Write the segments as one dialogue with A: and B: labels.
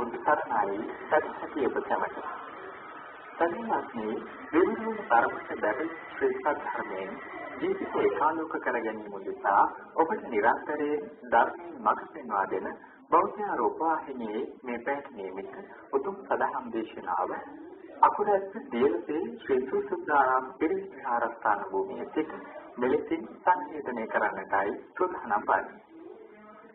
A: බුද්ධ සරණයි සත්‍යතිය ප්‍රචමත. තනියමනේ විවිධ ධර්මක බැරි ශ්‍රී සත්‍යයෙන් ජීවිතේ ඒකාලෝක කර ගැනීම උදෙසා ඔබට නිරන්තරයෙන් ධර්මයෙන් මඟ පෙන්වා දෙන බෞද්ධ රූපවාහිනියේ මේ පැයට නියමිත උතුම් සදහම් දේශනාව අකුරැස්ස දියලසේ ශ්‍රී සුසුද්ධාරාම පිරිස් විහාරස්ථාන භූමියේ සිට මෙලෙසින් සංකේතනය කරන්නටයි සූදානම් වන්නේ.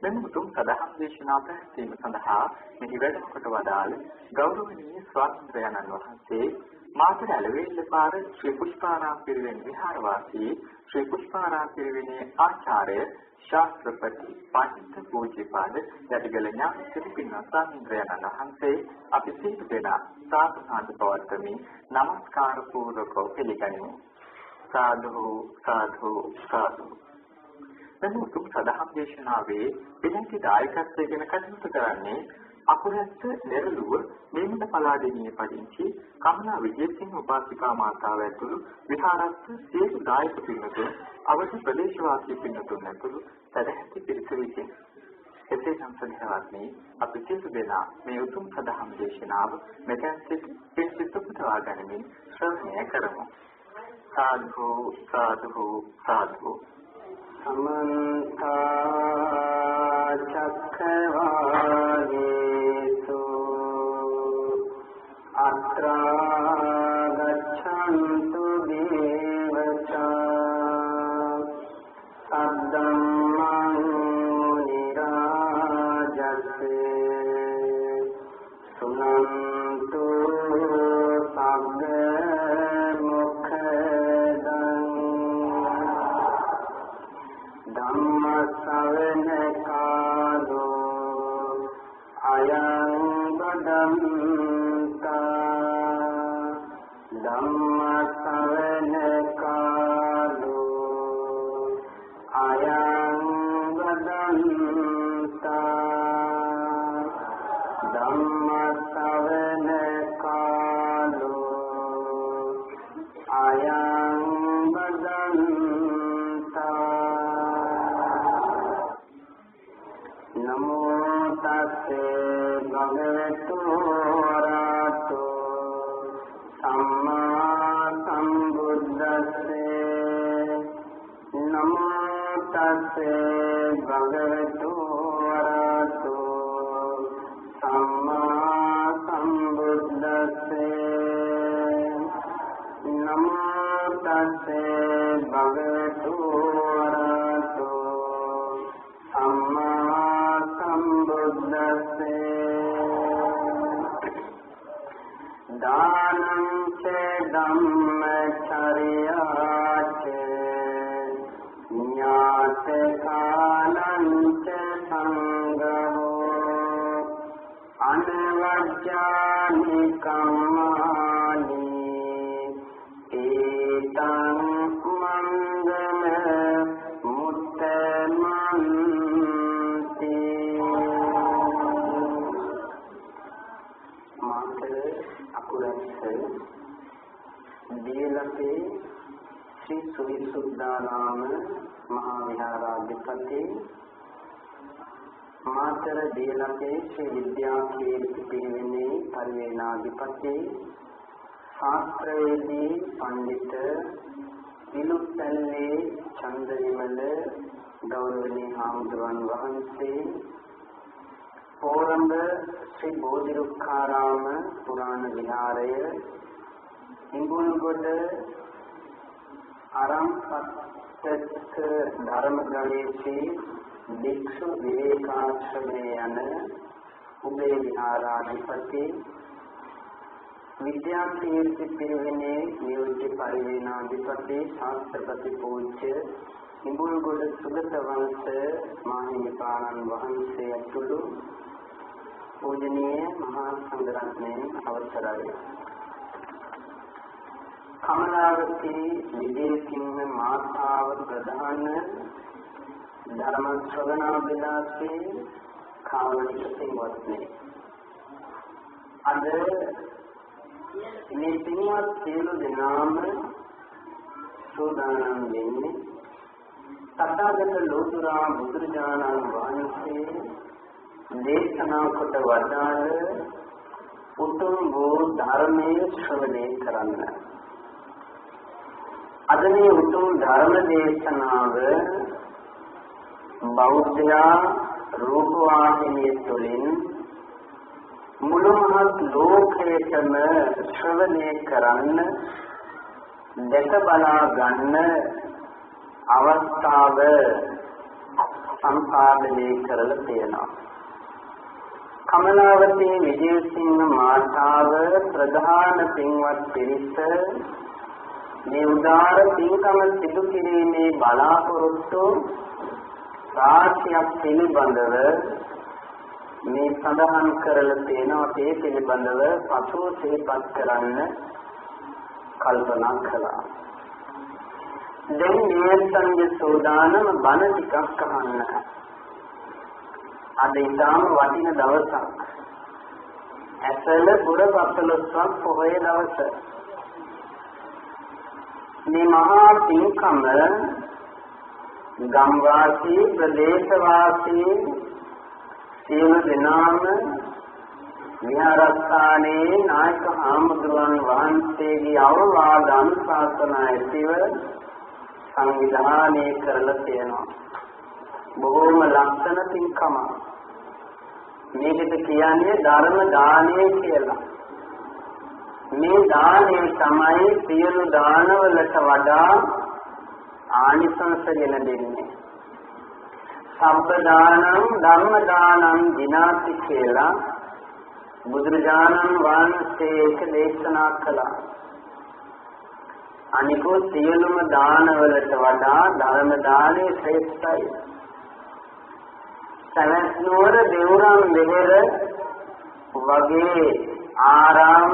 A: මෙන්න උතුම් සදහම් දේශනාව පැවැත්වීම සඳහා මෙහි වැඩ කොට වදාළ ගෞරවනීය ස්වාමීන් වහන්සේ මාතර ඇලවෙල්ල පාර ශ්‍රී පුෂ්පාරාම පිරිවෙන් විහාරවාසී ශ්‍රී පුෂ්පාරාම පිරිවෙනේ ආචාර්ය ශාස්ත්‍රපති පඬිත් පූජ්‍යපාද යටිගල ඥානසිරි පින්වත් ස්වාමීන් වහන්සේ අපි සියලු දෙනා සාදුනාද පවත්වමින් নমස්කාර පූර්වකව පිළිගනිමු. සාදු සාදු සාදු. දැන් උතුම් සදහම් දේශනාවේ පිළිති දායකත්වයෙන් කටයුතු කරන්නේ අකුරැස්ස නිරළුව මේමද පලාදෙණියේ පදිංචි කමලා විජේසිංහ උපාසිකා මාතාව ඇතුළු විහාරස්ථ සියලු දායක පින්වතුන් අවශ්‍ය ප්‍රදේශවාසී පින්වතුන් ඇතුළු සදැහැති පිරිස විසින් එසේ සම්සන්දනවත්නි අපි සියලු දෙනා මේ උතුම් සදහම් දේශනාව මෙතෙන් සිට පිළිසිත පුටවා ගනිමින් ශ්‍රවණය කරමු. සාදු සාදු සාදු.
B: समन्त चक्रवालेषु अत्र गच्छन्तु देवता सद्दम्मं मुनिराजसे सुनन्तु सब्द ධම්මස්සවන කාලෝ අයං බදන්තා ධම්මස්සවන කාලෝ අයං බදන්තා ධම්මස්සවන කාලෝ අයං නමෝ තස්සේ භගවතු වරහතෝ සම්මා සම්බුද්දස්සේ නමෝ තස්සේ භගවතු වරහතෝ සම්මා සම්බුද්දස්සේ නමෝ තස්සේ භගවතු වරහතෝ සම්මා සම්බුද්දස්සේ දානං ච ධම්මචර්යා ච ඤාත කාලං ච සංඝෝ අනවජ්ජානි කම්මානි ඒතං මංගල මුත්තමන්ති. අකුරස්ස දීලපේ ශ්‍රී සුවිසුද්ධාරාම මහා විහාරාධිපති මාතර දීලපේ ශ්‍රී විද්‍යාකීර්ති පිරිවෙනේ පරිවේනාධිපති ශාස්ත්‍රවේදී පඬිත විලුප්තල්ලේ චන්දවිමල ගෞරවනීය හාමුදුරන් වහන්සේ පෝරඹ ශ්‍රී බෝධිරුක්ඛාරාම පුරාණ විහාරය ඉඟුල්ගොඩ අරම්පත්ක ධර්මගලේශී භික්ෂු විවේකාශ්‍රමයේ යන උභය විහාරාධිපති විද්‍යාකීර්ති පිරිවෙනේ නියෝජ්‍ය පරිවේනාධිපති ශාස්ත්‍රපති පූජ්‍ය ඉඟුල්ගොඩ සුගත වංශ මාහිමිපාණන් වහන්සේ ඇතුළු පූජනීය මහා සංඝරත්නයන් අවසරයි. කමලාවතී විජේසිංහ මාතාව ප්‍රධාන ධර්ම ශ්‍රවණාභිලාෂී කාවලික සිංහවත්නි. අද මේ පින්වත් සියලු දෙනාම සෝදානම් වෙන්නේ තථාගත ලෝතුරා බුදුරජාණන් වහන්සේ දේශනා කොට වදාළ උතුම් වූ ධර්මයේ ශ්‍රවණය කරන්න. අද මේ උතුම් ධර්ම දේශනාව බෞද්ධ රූපවාහිනිය තුළින් මුළු මහත් ලෝකයටම ශ්‍රවණය කරන්න, දැක බලා ගන්න අවස්ථාව සම්පාදනය කරලා තියෙනවා. කමලාවතී විජේසිංහ මාතාව ප්‍රධාන පින්වත් පිරිස මේ උදාර පින්කම සිදු කිරීමේ බලාපොරොත්තු රාශියක් පිළිබඳව මේ සඳහන් කරලා තියෙනවා. ඒ පිළිබඳව පසුව සිහිපත් කරන්න කල්පනා කළා. දැන් මේ සංජ සෝදානම බණ ටිකක් අහන්න. අද ඉතාම වටින දවසක්. ඇසල පුර පසළොස්වක් පොහොය දවස. මේ මහා පින්කම ගම්වාසී ප්‍රදේශවාසී සියලු දෙනාම විහාරස්ථානයේ නායක හාමුදුරුවන් වහන්සේගේ අවවාද අනුශාසනා ඇතිව සංවිධානය කරලා තියෙනවා. බොහෝම ලස්සන පින්කම. මේකට කියන්නේ ධර්ම දානය කියලා. මේ දානය තමයි සියලු දානවලට වඩා ආනිසංස ගෙන දෙන්නේ. සබ්බ දානං ධම්ම දානං විනාති කියලා බුදුරජාණන් වහන්සේ ඒක දේශනා කළා. අනිකෝ සියලුම දානවලට වඩා ධර්ම දානය ශ්‍රේෂ්ඨයි. සවැස්නුවර දෙවුරම් දෙහෙර වගේ ආරාම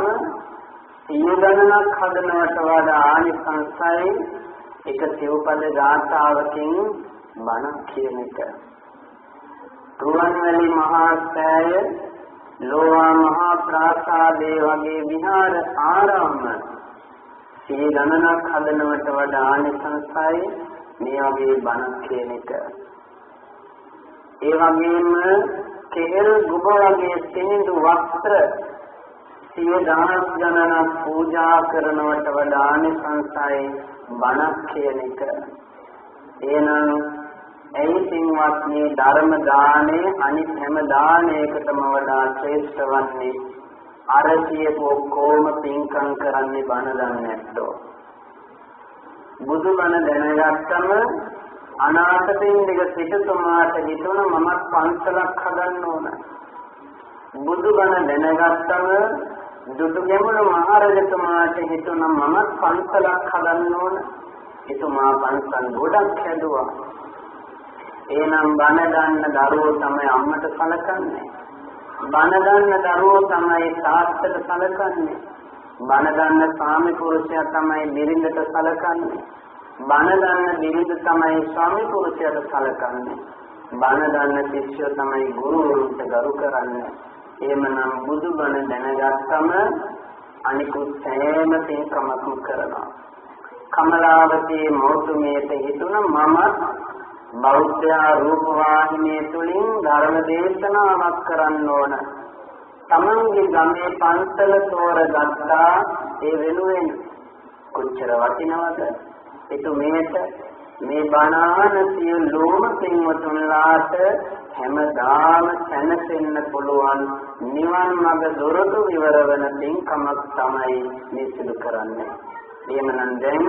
B: සිය ගණනක් හදනවට වඩා ආනිසංසයි එක සිව්පද ගාථාවකින් බණ කියන එක. රුවන්වැලි මහා සෑය, ලෝවා මහා ප්‍රාසාදේ වගේ විහාර ආරාම සිය ගණනක් හදනවට වඩා ආනිසංසයි මේ වගේ බණ කියන එක. ඒ වගේම කෙහෙල් ගුබ වගේ සිනිඳු වස්ත්‍ර සිය දහස් ගණනක් පූජා කරනවට වඩා ආනිසංසයි බණක් කියන එක. එහෙනම් ඇයි පින්වත්නි ධර්ම දානේ අනිත් හැම දානයකටම වඩා ශ්‍රේෂ්ඨ වන්නේ? අර කියපු කොම පින්කම් කරන්නේ බණ දන්නේ නැත්තෝ. බුදුබණ දැනගත්තම අනාථපිණ්ඩික සිටුතුමාට හිතුණ මමත් පන්සලක් හදන්න ඕන. බුදුබණ දැනගත්තම දුටුගැමුණු මහරජතුමාට හිතුණ මමත් පන්සලක් හදන්න ඕන. එතුමා පන්සල් ගොඩක් හැදුවා. එහෙනම් බණ දන්න දරුවෝ තමයි අම්මට සලකන්නේ. බණ දන්න දරුවෝ තමයි තාත්තට සලකන්නේ. බණ දන්න ස්වාමි පුරුෂයා තමයි බිරිඳට සලකන්නේ. බණ දන්න බිරිඳ තමයි ස්වාමි පුරුෂයාට සලකන්නේ. බණ දන්න ශිෂ්‍යෝ තමයි ගුරුවරුන්ට ගරු කරන්නේ. එහෙමනම් බුදුබණ දැනගත්තම අනිකුත් සෑම පින්කමක්ම කරනවා. කමලාවතී මෞතුමියට හිතුණ මම බෞද්ධ රූපවාහිනිය තුලින් ධර්ම දේශනාවක් කරන්න ඕන. තමන්ගේ ගමේ පන්සල තෝරගත්තා. ඒ වෙනුවෙන් කොච්චර වටිනවද? එතුමියට මේ බණාන සියලුම පින්වතුන්ලාට හැමදාම සැනසෙන්න පුළුවන් නිවන් මඟ දොරටු විවර වෙන පින්කමක් තමයි මේ සිදු කරන්නේ. එහෙමනම් දැන්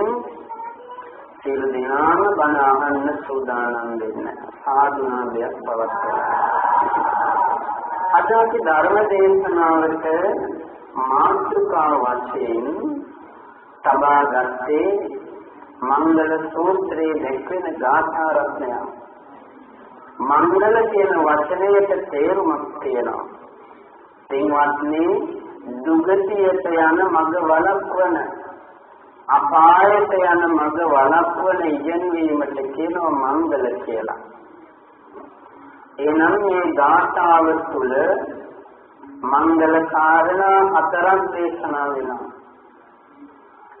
B: සියලු දෙනාම බණ අහන්න සූදානම් වෙන්න. සාදුනාදයක් පවත්වන්න. අද අපි ධර්ම දේශනාවට මාතෘකා වශයෙන් තබා ගත්තේ මංගල සූත්‍රයේ දැක්වෙන ගාථා රත්නය. මංගල කියන වචනයට තේරුමක් තියෙනවා. පින්වත්නි, දුගතියට යන මඟ වළක්වන, අපායට යන මඟ වළක්වන ඉගෙනවීමට කියනවා මංගල කියලා. එනම් මේ ගාථාව තුළ මංගල කාරණා හතරක් දේශනා වෙනවා.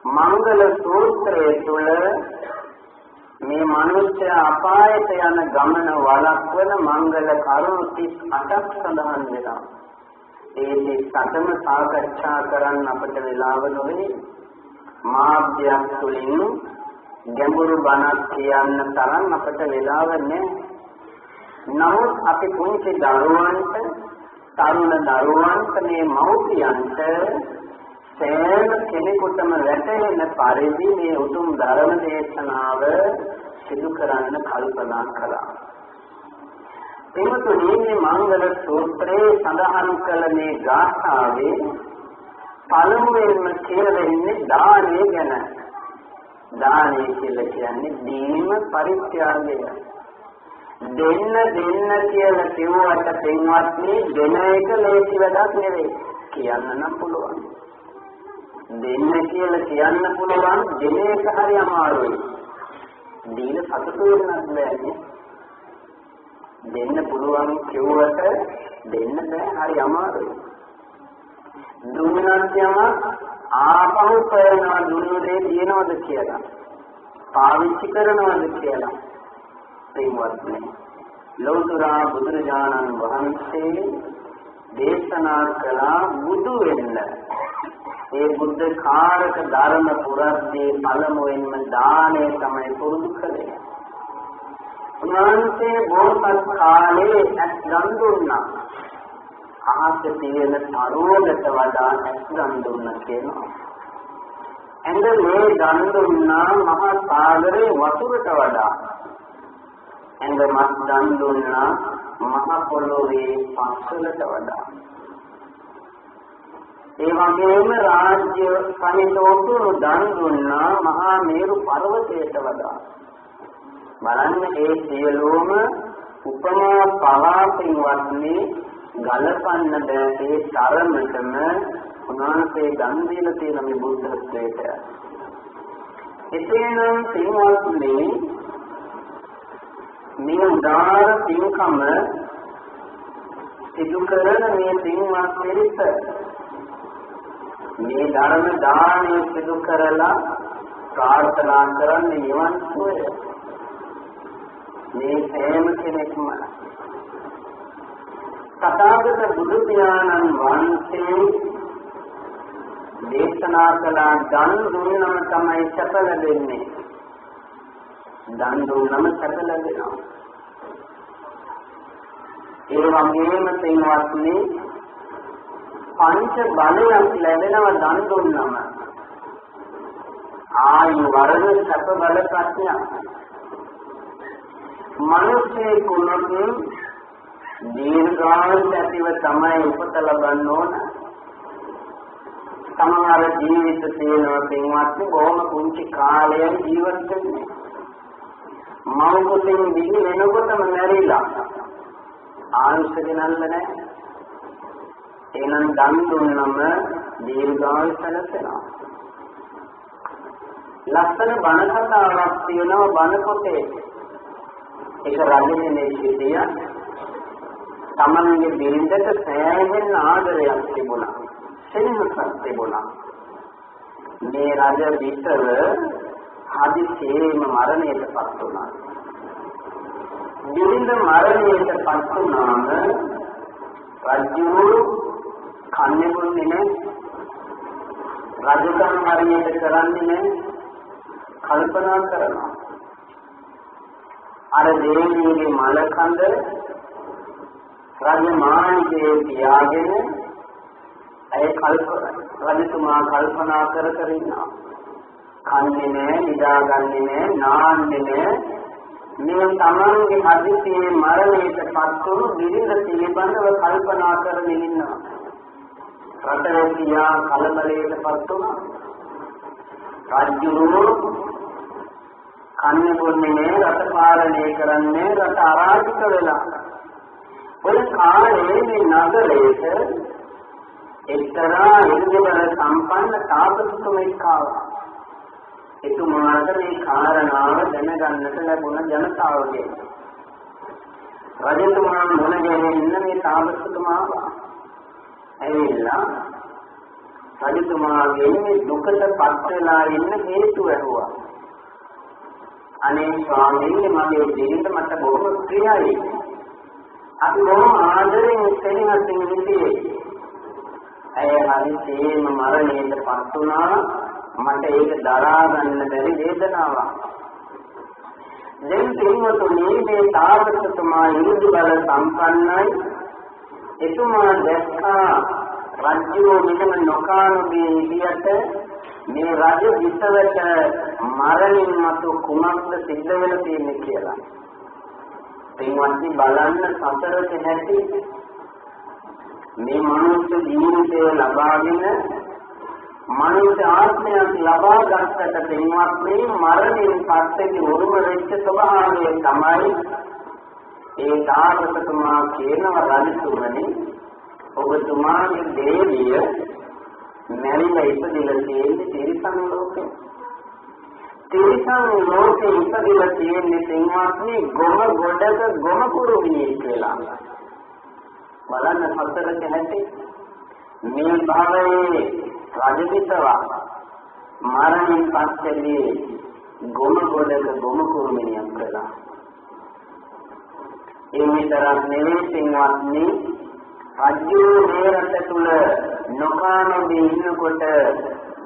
B: මංගල සූත්‍රයේ තුළ මේ මනුෂ්‍ය අපායට යන ගමන වළක්වන මංගල කරුණු 38ක් සඳහන් වෙනවා. ඒ 38ම සාකච්ඡා කරන්න අපට වෙලාව නොවේ. මාධ්‍යයක් තුළින් ගැඹුරු බණක් කියන්න තරම් අපට වෙලාව නැහැ. නමුත් අපි පුංචි දරුවන්ට, තරුණ දරුවන්ට මේ මව්පියන්ට සෑම කෙනෙකුටම වැටහෙන පරිදි මේ උතුම් ධර්ම දේශනාව සිදු කරන්න කල්පනා කළා. එමුතුනේ මේ මංගල සූත්‍රයේ සඳහන් කළ මේ ගාථාවේ පළමුවෙන්ම කියලා දෙන්නේ දානය ගැන. දානය කියලා කියන්නේ දීම පරිත්‍යාගය. දෙන්න කියලා කිව්වට පින්වත්නි දෙන එක ලේසි වැඩක් නෙවෙයි. කියන්න නම් පුළුවන්. දෙන්න කියලා කියන්න පුළුවන්, දෙන එක හරි අමාරුයි. දීලා සතුටු වෙන්නත් බෑනේ. දෙන්න පුළුවන් කිව්වට දෙන්න බෑ, හරි අමාරුයි. දුන්නත් යම ආපහු කරනවා, දුන්නු දේ දිනනවද කියලා, පාවිච්චි කරනවද කියලා. පින්වත්නි, ලෞතර බුදුරජාණන් වහන්සේ දේශනා කළා බුදු වෙන්න. ඒ බුද්ධ කාරක ධර්ම පුරද්දී පළමුවෙන්ම දානය තමයි පුරුදු කළේ. උන්වහන්සේ බෝසත් කාලේ ඇස් දන් දුන්නා. අහස තියෙන තරුවකට වඩා ඇස් දන් දුන්නා කියනවා. ඇඟේ දන් දුන්නා මහා සාගරේ වතුරට වඩා. ඇඟමත් දන් දුන්නා මහා පොළොවේ පස්වලට වඩා. ඒ වගේම රාජ්‍ය සහිතවතු දන් දුන්නා මහා මේරු පර්වතයට වඩා. බලන්න ඒ සියලුම උපමා පවාපින්වත්නි ගලපන්න බෑ. ඒ තරමටම උන්වහන්සේ දන් දීලා තියෙන මේ බුද්ධත්වයට. එසේනම් පින්වත්නි මේ උදාර පින්කම සිදු කරන මේ පින්වත් පිරිස මේ ධර්ම දානය සිදු කරලා ප්‍රාර්ථනා කරන්නේ නිවන් සුවය. මේ හැම කෙනෙක්ම තථාගත බුදු පියාණන් වහන්සේ දේශනා කළ දන් දුන්නම තමයි සැප ලැබෙන්නේ. දන් දුන්නම සැප ලැබෙනවා. ඒ වගේම පින්වත්නි පංච බලයක් ලැබෙනවා දන් දුන්නම. ආයු වර්ණ සැප බල ප්‍රඥා. මනුෂ්‍ය කුලෙක දීර්ඝායු ඇතිව තමයි උපත ලබන්න ඕන. සමහර ජීවිත තියෙනවා පින්වත්නි බොහොම කුංචි කාලයක් ජීවත් වෙන්නේ. මව කුටින් දිවි වෙනකොටම මැරිලා. ආයුෂ දිනන්න නැහැ. එහෙනම් දන් දුන්නම දීර්ඝායු සැලසෙනවා. ලස්සන බණ කතාවක් තියෙනවා බණ පොතේ. ඒක රජෙනේ සිටිය තමන්ගේ බිරිඳට සෑහෙන ආදරයක් තිබුණා. සෙනෙහසක් තිබුණා. මේ රජ විතර හදිසියේම මරණයටපත් වුණා. බිරිඳ මරණයටපත් වුණාම රජු කන්නේ බොන්නේ නැහැ. රජකම් හරියට කරන්නේ නැහැ. කල්පනා කරනවා. අර දේවියගේ මල කඳ රජ මාණිකේ තියාගෙන රජතුමා කල්පනා කර ඉන්නවා. කන්නේ නැහැ, නිදාගන්නේ නැහැ, නාන්නේ නැහැ. මේ තමන්ගේ හදිසියේ මරණයටපත් වුණු බිරිඳ පිළිබඳව කල්පනා කරගෙන ඉන්නවා. රටේ කලබලයටපත් වුණා. රජුරු කන්නේ බොන්නේ නැහැ, රට පාලනය කරන්නේ, රට අරාජික වෙලා. ඔය කාලේ මේ නගරයේ එක්තරා ඉන්දියානු සම්පන්න තාපසතුමෙක් ආවා. එතුමාට මේ කාරණාව දැනගන්නට ලැබුණ ජනතාවගේ. රජතුමා මුණ ගැහෙන්න මේ තාපසතුමා ආවා. ඇවිල්ලා රජතුමාගේ මේ දුකට පත් වෙලා ඉන්න හේතු ඇහුවා. අනේ ස්වාමීනි මගේ ජීවිත මට බොහොම ප්‍රියයි. අපි බොහොම ආදරෙන් සෙනෙහසින් හිටියේ. ඇය හදිසියෙම මරණයට පත් වුණා. මට ඒක දරා ගන්න බැරි වේදනාවක්. දැන් පින්වතුනි මේ තාපසතුමා ඉරුදු බල සම්පන්නයි. එතුමා දැක්කා රජුෝ මෙහෙම නොකානුගේ විදියට මේ රජ විසවට මරණින් මතු කුමක්ද සිද්ධ වෙලා තියෙන්නේ කියලා. පින්වත්නි බලන්න සතරක නැති මේ මනුෂ්‍ය ජීවිතය ලබාගෙන මනුෂ්‍ය ආත්මයක් ලබා ගන්නට පින්වත්නි මරණයෙන් පස්සේ උරුම වෙච්ච ස්වභාවය තමයි ඒ තාපසතුමා කියනවා රජතුමනි ඔබතුමාගේ දේවිය මැරිලා ඉපදිලා තියෙන්නේ තිරිසන් ලෝකේ. තිරිසන් ලෝකේ ඉපදිලා තියෙන්නේ පින්වත්නි ගොම ගොඩක ගොම කුරුමියෙක් කියලා. බලන්න සතරක නැති මේ භවයේ රජවිසව මරණින් පස්සේ ගොම ගොඩක ගොම කුරුමියෙක් කියලා. ඒ විතරක් නෙවෙයි පින්වත්නි රජු මේ රට තුල නොකානෝදී ඉන්නකොට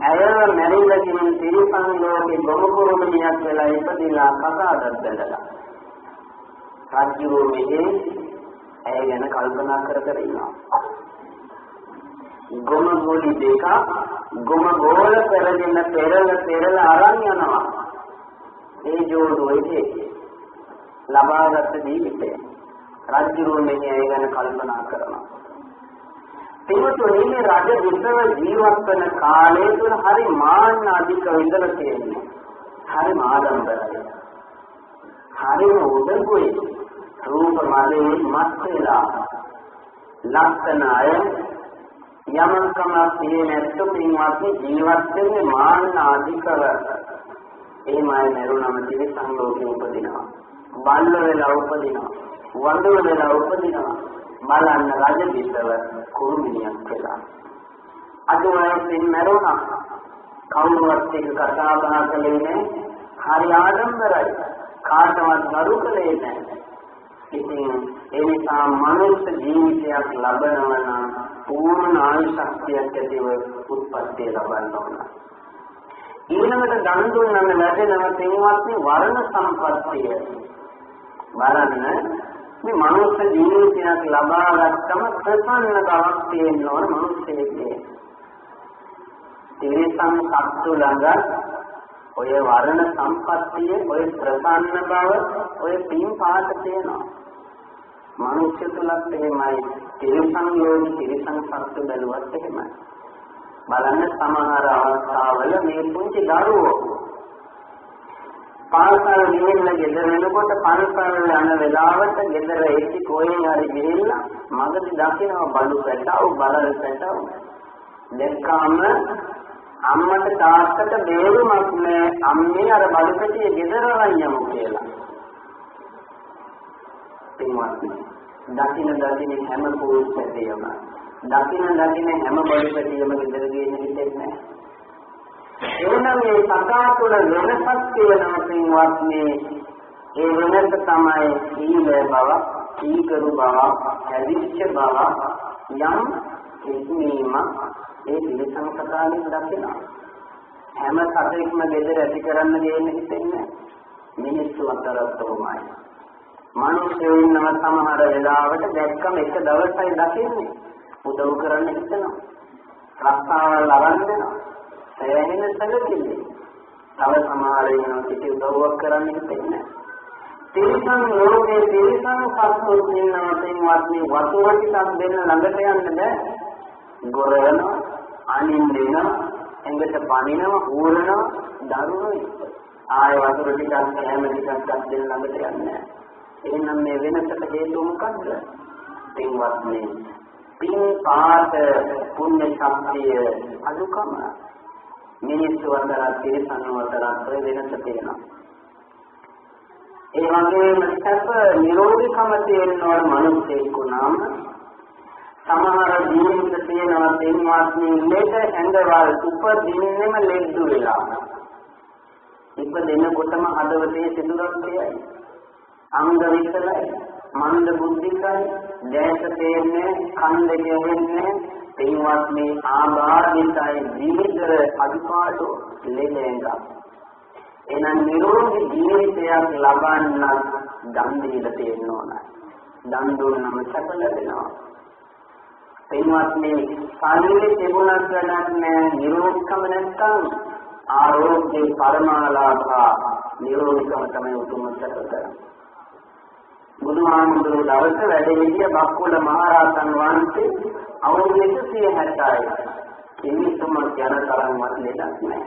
B: ඇය මැරිලා ගිහින් තිරිසන් ලෝකේ ගොම කුරුමියෙක් වෙලා ඉපදිලා කතාවක් බැලලා රජු මෙහි ඇය ගැන කල්පනා කර කර ඉන්නවා. ගොම ගෝලි දෙක ගොම ගෝල කරගෙන පෙරල අරන් යනවා. ඒ ජෝඩුවේ ලබාගත් ජීවිතය රජු මෙහි ඇය ගැන කල්පනා කරනවා. පින්වතුනි මේ රජ විසව ජීවත් වෙන කාලය තුල හරි මාන්න අධික විඳලා තියෙනවා. හරි ආඩම්බරයි. හරිම උදගුයි. රූප මාලේ මත් වෙලා ලක්ෂණ අය යමන්කම තියෙනත් පින්වත්නි ජීවත් වෙන්නේ මාන්න අධිකව. එහෙමයි නරුණම තිරිසන් ලෝකේ උපදිනවා. බල්ල වෙලා උපදිනවා. වඳුර වෙලා උපදිනවා. බලන්න රජ විසව කුරුමිනියක් වෙලා. අද වයසින් මරුණා. කවුරුවත් එක්ක කතා බහ කළේ නැහැ. හරි ආඩම්බරයි. කාටවත් ගරු කළේ නැහැ. ඉතින් ඒ නිසා මනුෂ්‍ය ජීවිතයක් ලබනවා නම් පූර්ණ ආයු ශක්තියක් ඇතිව උත්පත්ති ලබන්න ඕන. ඊළඟට දන් දුන්නම ලැබෙනව පින්වත්නි වර්ණ සම්පත්තිය. බලන්න මේ මනුෂ්‍ය ජීවිතයක් ලබා ගත්තම ප්‍රසන්න බවක් තියෙන ඕන මනුෂ්‍යයෙක්ගේ. තිරිසන් සත්තු ළඟ ඔය වර්ණ සම්පත්තිය, ඔය ප්‍රසන්න බව, ඔය පින් පාට තියෙනවා. මනුෂ්‍ය තුලත් එහෙමයි. තිරිසන් යෝනි තිරිසන් සත්තු බැලුවත් එහෙමයි. බලන්න සමහර අවස්ථාවල මේ පුංචි දරුවෝ පාසල් ගිහිල්ලා ගෙදර එනකොට පන්සල් යන වෙලාවට ගෙදර එක්ක කොහෙන් හරි ගිහිල්ලා මගදී දකිනවා බඩු පැටව බලල් පැටව. දැක්කාම අම්මට තාත්තට බේරුමක් නෑ අම්මේ අර බඩු පැටිය ගෙදර අරන් යමු කියලා. පින්වත්නි දකින හැම පොල් පැටියම දකින හැම බඩු පැටියම ගෙදර ගිහින් හිටින්නේ නෑ. එවනම් මේ සතා තුළ වෙනසක් තියෙනවා පින්වත්නි. ඒ වෙනස තමයි සීල බව, සීකරු බව, හැදිච්ච බව යම් කිසිම ඒ තිරිසන් සතාවෙන් දකිනවා. හැම සතෙක්ම ගෙදර ඇති කරන්න දෙන්නේ හිතෙන්නේ මිනිස්සු අතරත් උමයි. මිනිස්සු ඉන්නව සමහර වෙලාවට දැක්කම එක දවසයි දකින්නේ. උදව් කරන්න හිතනවා. රස්සාවල් අරන් දෙනවා. සෑහෙන සැලකිලි. තව සමහර වෙනවා කිසි උදව්වක් කරන්න හිතෙන්නේ නැහැ. තිරිසන් ලෝකේ තිරිසන් සත්තු ඉන්නවා පින්වත්නි වතුර ටිකක් දෙන්න ළඟට යන්න බෑ. ගොරවනවා, අනින්දිනවා, එංගට පනිනවා, ඌරනවා, දරුණුයි. ආය වතුර ටිකක් හැම ටිකක් දෙන්න ළඟට යන්නේ නැහැ. එහෙනම් මේ වෙනසට හේතුව මොකද්ද? පින්වත්නි පින් පාත පුණ්‍ය ශක්තිය අනුකම මිනිස්සු අතර තිරිසන් අතර වෙනස තියෙනවා. ඒ වගේම සැප නිරෝධකම තියෙනවා මිනිස්සෙකු නම් සමහර ජීවිත තියෙනවා පින්වත්නි ලෙඩ ඇඟවල් උපදින්නෙම ලෙඩ වෙලා. ඉපදෙනකොටම හදවතේ සිදුරක් කියයි. අංග විකලයි, මන්ද බුද්ධිකයි, දැස තේන්නේ, කන් දෙක ඇහෙන්නේ, පින්වත් මේ ආබාධිතයි විවිධ අදුපාඩු ලෙඩෙන්ග. එනම් නිරෝගී ජීවිතයක් ලබන්න දන් දීලා තියෙන්න ඕන. දන් දුන්නම සැප ලැබෙනවා. පින්වත් මේ ශරීරයේ තිබුණත් වැඩක් නැහැ, නිරෝගීකම නැත්නම් ආරෝග්‍ය පරමාලාභ නිරෝධකම තමයි උතුම් සත්‍යය. බුදුහාමුදුරුවෝ දවස වැඩ සිටිය බක්කුල මහරහතන් වහන්සේ අවුරුදු 160යි. කිමිතුම යන තරම්වත් ලෙඩක් නැහැ.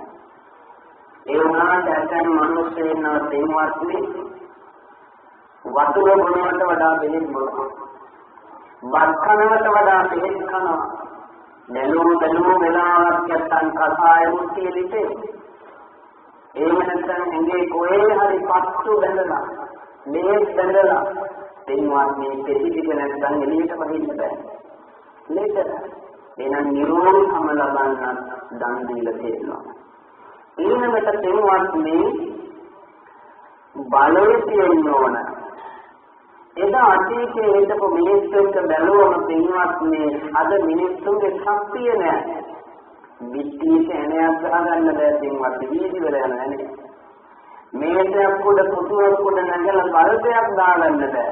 B: ඒ වුණාට ඇතැම් මිනිස්සු ඉන්නවා තේමවත්නි වතුර බොනවට වඩා බෙහෙත් බොනවා. බත් කනවට වඩා බෙහෙත් කනවා. බැලුම් වෙලාවක් නැත්තම් කසාය මුට්ටිය ලිටේ. එහෙම නැත්නම් ඇඟේ කොහේ හරි පත්තු බැඳලා, මේස් බැඳලා, තේමවත් මේ පිටික නැත්නම් එළියට වහින්න බෑ. නේද? එහෙනම් නිරෝධකම ලබන්න දන් දීලා තියෙනවා. ඊළඟට තේමවත් මේ බලය තියෙන්න ඕන. එදා අතීතයේ හිටපු මිනිස්සුන්ට බැලුවම තේමවත් මේ අද මිනිස්සුන්ගේ ශක්තිය නැහැ. විත්තියේ කැණයක් ගහගන්න බෑ තේමවත් වීදි වල යනවා නේ. මේකක් උඩ පුතුවක් උඩ නැගලා බල්බයක් දාගන්න බෑ.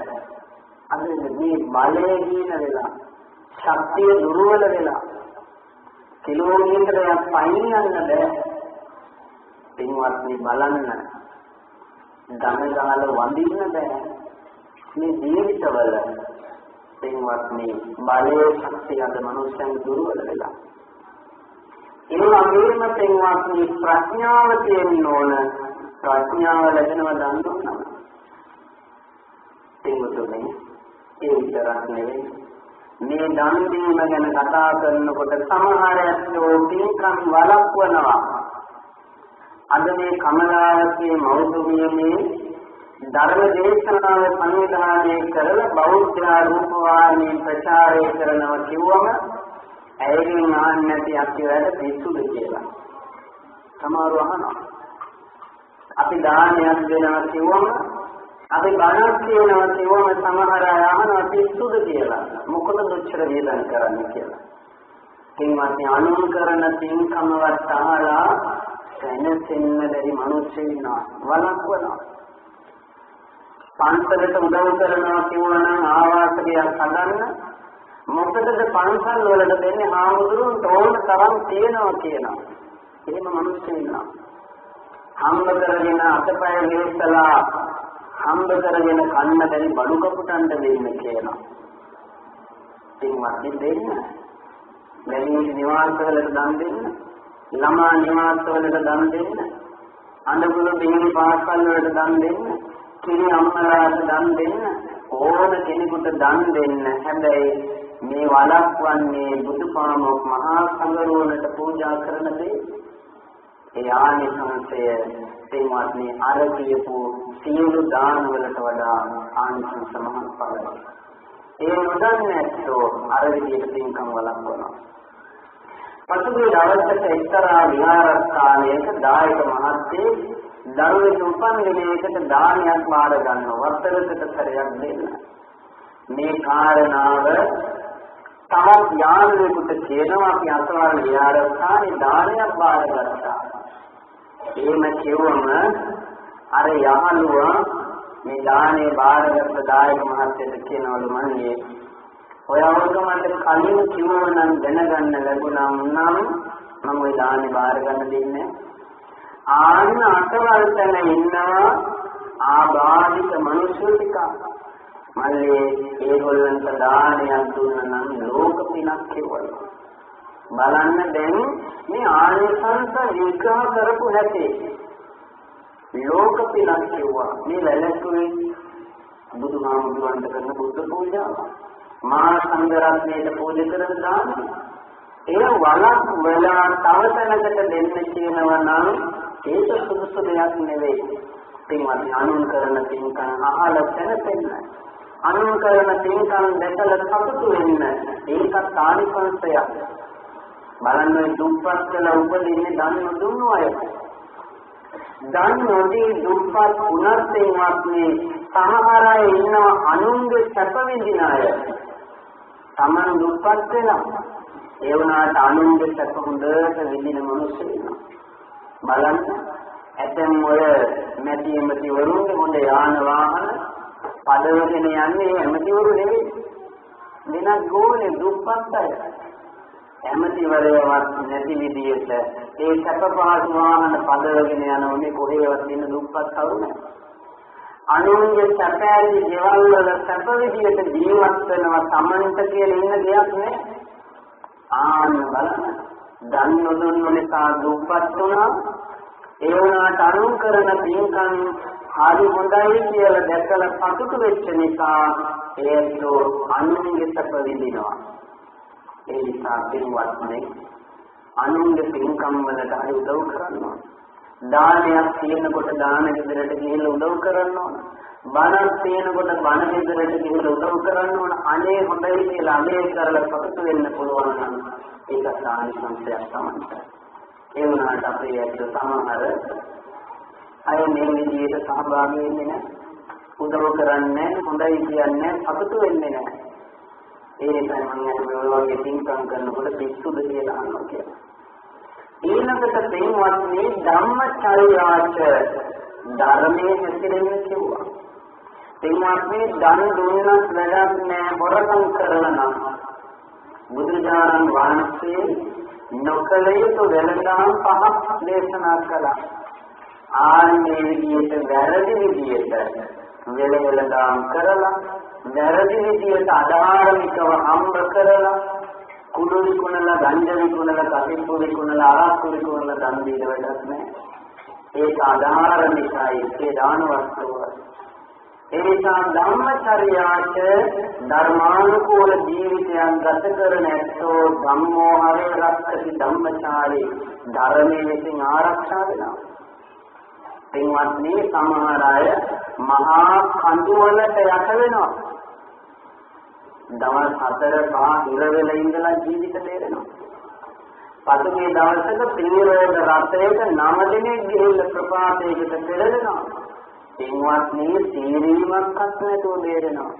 B: අද මේ බලය දින වෙලා, ශක්තිය දුර්වල වෙලා, කිලෝමීටරයක් පයින් යන්න බෑ. තේමවත් මේ බලන්න දම ගහලා වඳින්න බෑ. මේ ජීවිතවල තේමවත් මේ බලයේ ශක්තිය අද මනුස්සයන් දුර්වල වෙලා. ඒ වගේම තේමවත් මේ ප්‍රඥාව තියෙන්න ඕන. ප්‍රඥාව ලැබෙනවා දන් දුන්නා. තේමුතුනේ ඒ විතරක් නෙවෙයි. මේ දන් දීම ගැන කතා කරනකොට සමහර ඇත්තෝ පින්කම් වළක්වනවා. අද මේ කමලාවතී මෞතුමියනේ ධර්ම දේශනාව සංවිධානය කරලා බෞද්ධ රූපවාහිනී ප්‍රචාරය කරනවා කිව්වම ඇයිගෙන් අහන්නේ නැති අක්කියවැඩ පිස්සුද කියලා. සමහරව අහනවා. අපි දානයක් දෙනවා කිව්වම, අපි බණක් කියනවා කිව්වම සමහර අය අහනවා පිස්සුද කියලා. මොකද මෙච්චර වේදන් කරන්නේ කියලා. කින්වත් අනුන් කරන පින්කමවත් අහලා දැනෙන්න බැරි මිනිස්සු ඉන්නවා. වළක්වනවා. පන්සලට උදව් කරනවා කියවනම් ආවාසයක් හදන්න මොකටද පන්සල් වලට දෙන්නේ ආමුදුරුන්ට ඕන තරම් තියනවා කියනවා. එහෙම මිනිස්සු ඉන්නවා. හම්බ කරගෙන අතපය ගේසලා හම්බ කරගෙන කන්න බැරි බඩු කපුටන්ට දෙන්න කියනවා. පින්වත් දෙන්න. ලැබී නිවාස වලට දන් දෙන්න. ළමා නිවාස වලට දන් දෙන්න. අඬගුරු දෙහිණි පාසල් වලට දන් දෙන්න. කිරි අම්මලාට දන් දෙන්න. ඕන කෙනෙකුට දන් දෙන්න. හැබැයි මේ වළක්වන්නේ බුදුපාමොක් මහා සංඝරුවනට පූජා කරන දේ. ඒ ආනිසංසය තේමත්නි අර කියපු සියලු දාන වලට වඩා ආනිසංස මහත්ඵලයි. ඒ නොදන්නේ නැත්තෝ අර විදිහට පින්කම් වළක්වනවා. පසුගිය දවසක එක්තරා විහාරස්ථානයක දායක මහත්තයෙක් දරුවෙක් උපන් දිනයකට දානයක් වාර ගන්නවා. වස්තරකට සැරයක් දෙන්න. මේ කාරණාව තවත් යාළුවෙකුට කියනවා අපි අසවල් විහාරස්ථානේ දානයක් වාර ගත්තා. එහෙම කියවම අර යහළුවා මේ දානේ බාරගත් දායක මහත්තයට කියනවලු මන්නේ ඔයාලට මට කලින් කිව්වනම් දැනගන්න ලැබුණා නම් මම ওই දානේ බාර ගන්න දෙන්නේ ආන්න අතවල් තැන ඉන්නවා ආබාධිත මිනිස්සු ටික මල්ලේ ඒගොල්ලන්ට දානයක් දුන්නා නම් ලෝක පිනක් කෙරුවා බලන්න දැන් මේ ආනිසංස විග්‍රහ කරපු හැටි ලෝක පිනක් කෙරුවා මේ වැලැක්කුවේ බුදුහාමුදුරන්ට කරන බුද්ධ පූජාව මහා සංඝ රත්නයට පූජා කරන දාන ඒ වලක් වෙලා තව තැනකට දෙන්න කියනවා නම් ඒක සුදුසු දෙයක් නෙවෙයි. පින්වත් අනුන් කරන පින්කම් අහලා දැනෙන්න. අනුන් කරන පින්කම් දැකලා සතුටු වෙන්න. ඒකත් ආනිසංසයක්. බලන්න දුප්පත් කළ උපදින්නේ දන් නොදුන්නු අය. දන් නොදී දුප්පත් වුණත් මේ සමහර අය ඉන්නවා අනුන්ගේ සැප විඳින අය. තමන් දුප්පත් වෙනවා. ඒ වුණාට අනුන්ගේ සැප හොඳට විඳින මිනිස්සු ඉන්නවා. බලන්න ඇතැම් ඔය මැටි වරුන්ගේ හොඳ යාන වාහන පදවගෙන යන්නේ ඇමතිවරු නෙවෙයි. වෙනත් ගෝලේ දුප්පත් අය. ඇමතිවරයවත් නැති විදිහට ඒ සැප පහසු වාහන පදවගෙන යනෝනේ කොහේවත් ඉන්න දුප්පත් කවුරු නැහැ. අනුන්ගේ සැප ඇති ගෙවල් වල සැප විදිහට ජීවත් වෙනවා සමන්ත කියලා ඉන්න දෙයක් නෑ. ආන්න බලන්න. දන් නොදුන්න නිසා දුප්පත් වුණා. ඒ වුණාට අනුන් කරන පින්කම් හරි හොඳයි කියලා දැකලා සතුටු වෙච්ච නිසා ඒකෝ අනුන්ගේ සැප විඳිනවා. ඒ නිසා පින්වත්නි අනුන්ගේ පින්කම් වලට හරි උදව් කරනවා. දානයක් තියෙනකොට දාන ගෙදරට ගිහිල්ලා උදව් කරනවා. බණක් තියෙනකොට බණ ගෙදරට ගිහිල්ලා උදව් කරනවා. අනේ හොඳයි කියලා අනේ කරලා සතුටු වෙන්න පුළුවන් නම් ඒක සානිසංසයක් තමයි. ඒ වුණාට අපේ ඇත්ත සමහර අය මේ විදිහට සහභාගී වෙන්නේ නැහැ. උදව් කරන්නේ හොඳයි කියන්නේ සතුටු වෙන්නේ නැහැ. ඒ නිසා මම මේ වගේ පින්කම් කරනකොට පිස්සුද කියලා අහනවා කියලා. ඊළඟට පින්වත්නි ධම්මචර්යාච ධර්මයේ හැසිරෙන්න කිව්වා. පින්වත්නි දන් දුන්නත් වැඩක් නෑ හොරකම් කරලා නම් බුදුරජාණන් වහන්සේ නොකල යුතු වෙනදාම් පහක් දේශනා කළා. ආන්නේ විදියට වැරදි විදියට වෙලදාම් කරලා වැරදි විදියට අධාර්මිකව හම්බ කරලා කුඩු විකුණලා ගංජා විකුණලා කපිපු විකුණලා අරක්කු විකුණලා දන් දීලා වැඩක් නැහැ. ඒක අධාර්මිකයි ඒ දාන වස්තුව. ඒ නිසා ධම්මචර්යාච ධර්මානුකූල ජීවිතයක් ගත කරන ඇත්තෝ ධම්මෝ හරේ රක්ඛති ධම්මචාරී ධර්මයේ විසින් ආරක්ෂා වෙනවා. පින්වත්නි සමහර අය මහා කඳු වලට යට වෙනවා. දවස් 4-5 ඉර වෙලා ඉඳලා ජීවිත දෙරෙනවා. පසුගිය දවසක පිළිවෙලක රටේක 9 දිනක් ගිහිල්ලා ප්‍රපාතයකට පෙරලෙනවා. පින්වත්නි සීරීමක්වත් නැතුව දෙරෙනවා.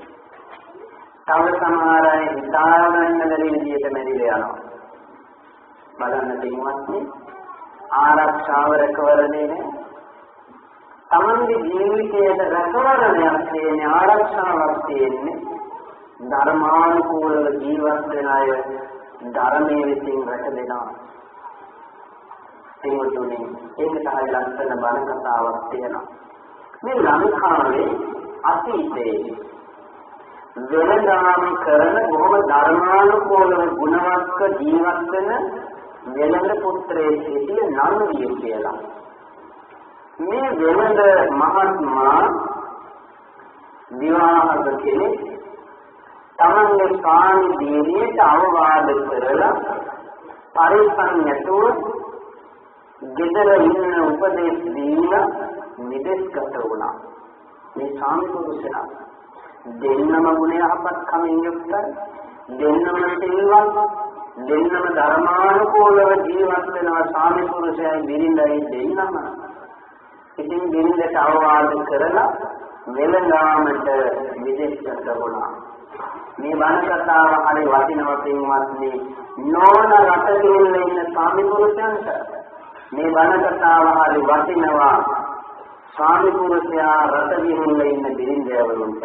B: තව සමහර අය හිතාගන්න බැරි විදියට මැරිලා යනවා. බලන්න පින්වත්නි ආරක්ෂාව රැකවරණේ නැහැ. තමන්ගේ ජීවිතයට රැකවරණයක් තියෙන ආරක්ෂාවක් තියෙන්නේ ධර්මානුකූලව ජීවත් වෙන අය ධර්මයේ විසින් රැකදෙනවා. ඒකතුනේ ඒකට හරිය ලස්සන බණ කතාවක් තියෙනවා. මේ ලංකාවේ අතීතයේ වෙනදාම කරන බොහොම ධර්මානුකූලව ගුණවත්ව ජීවත් වෙන වෙළඳ පුත්‍රයෙක් සිටිය නන්දිය කියලා. මේ වෙළඳ මහත්මයා විවාහක කෙනෙක් තමන්ගේ ස්වාමි දිරියට අවවාද කරලා පරිස්සම් නැතුව ගෙදර ඉන්න උපදේශ දීලා නිදෙස්ගත වුණා. මේ ස්වාමි පුරුෂයා දෙන්නම ගුණ යහපත්කමින් යුක්තයි, දෙන්නම සිල්වත්, දෙන්නම ධර්මානුකූලව ජීවත් වෙනවා. ස්වාමි පුරුෂයයි බිරිඳයි දෙන්නම ඉතින් බිරිඳට අවවාද කරලා වෙළඳාමට නිදෙස්ගත වුණා. මේ බණ කතාව හරි වටිනවා පින්වත්නි. නෝන රට ගිහිල්ලා ඉන්න ස්වාමි පුරුෂයන්ට මේ බණ කතාව හරි වටිනවා. ස්වාමි පුරුෂයා රට ගිහිල්ලා ඉන්න බිරිඳවරුන්ට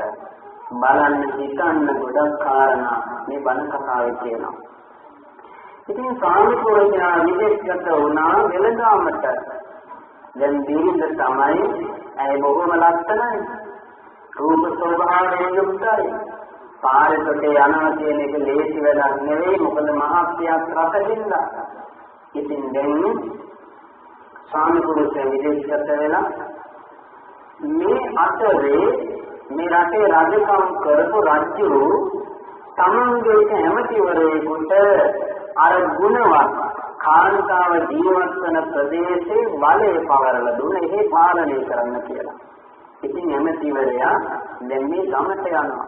B: බලන්න හිතන්න ගොඩක් කාරණා මේ බණ කතාවේ තියෙනවා. ඉතින් ස්වාමි පුරුෂයා නිදෙස්ගත වුණා වෙළඳාමට. දැන් බිරිඳ තමයි ඇයි බොහොම ලස්සනයි. රූප ස්වභාවයෙන් යුක්තයි. පාරකට යනවා කියන එක ලේසි වැඩක් නෙවෙයි. මොකද මහත්යක් රටකින්ද. ඉතින් දැන් ස්වාමි පුරුෂයා විදේශගත වෙලා මේ අතරේ මේ රටේ රජකම් කරපු රජු තමන්ගේ ඇමතිවරයෙකුට අර ගුණවත් කාන්තාව ජීවත් වන ප්‍රදේශයේ බලය පවරලා දුන්න එහෙ පාලනය කරන්න කියලා. ඉතින් ඇමතිවරයා දැන් මේ ගමට යනවා.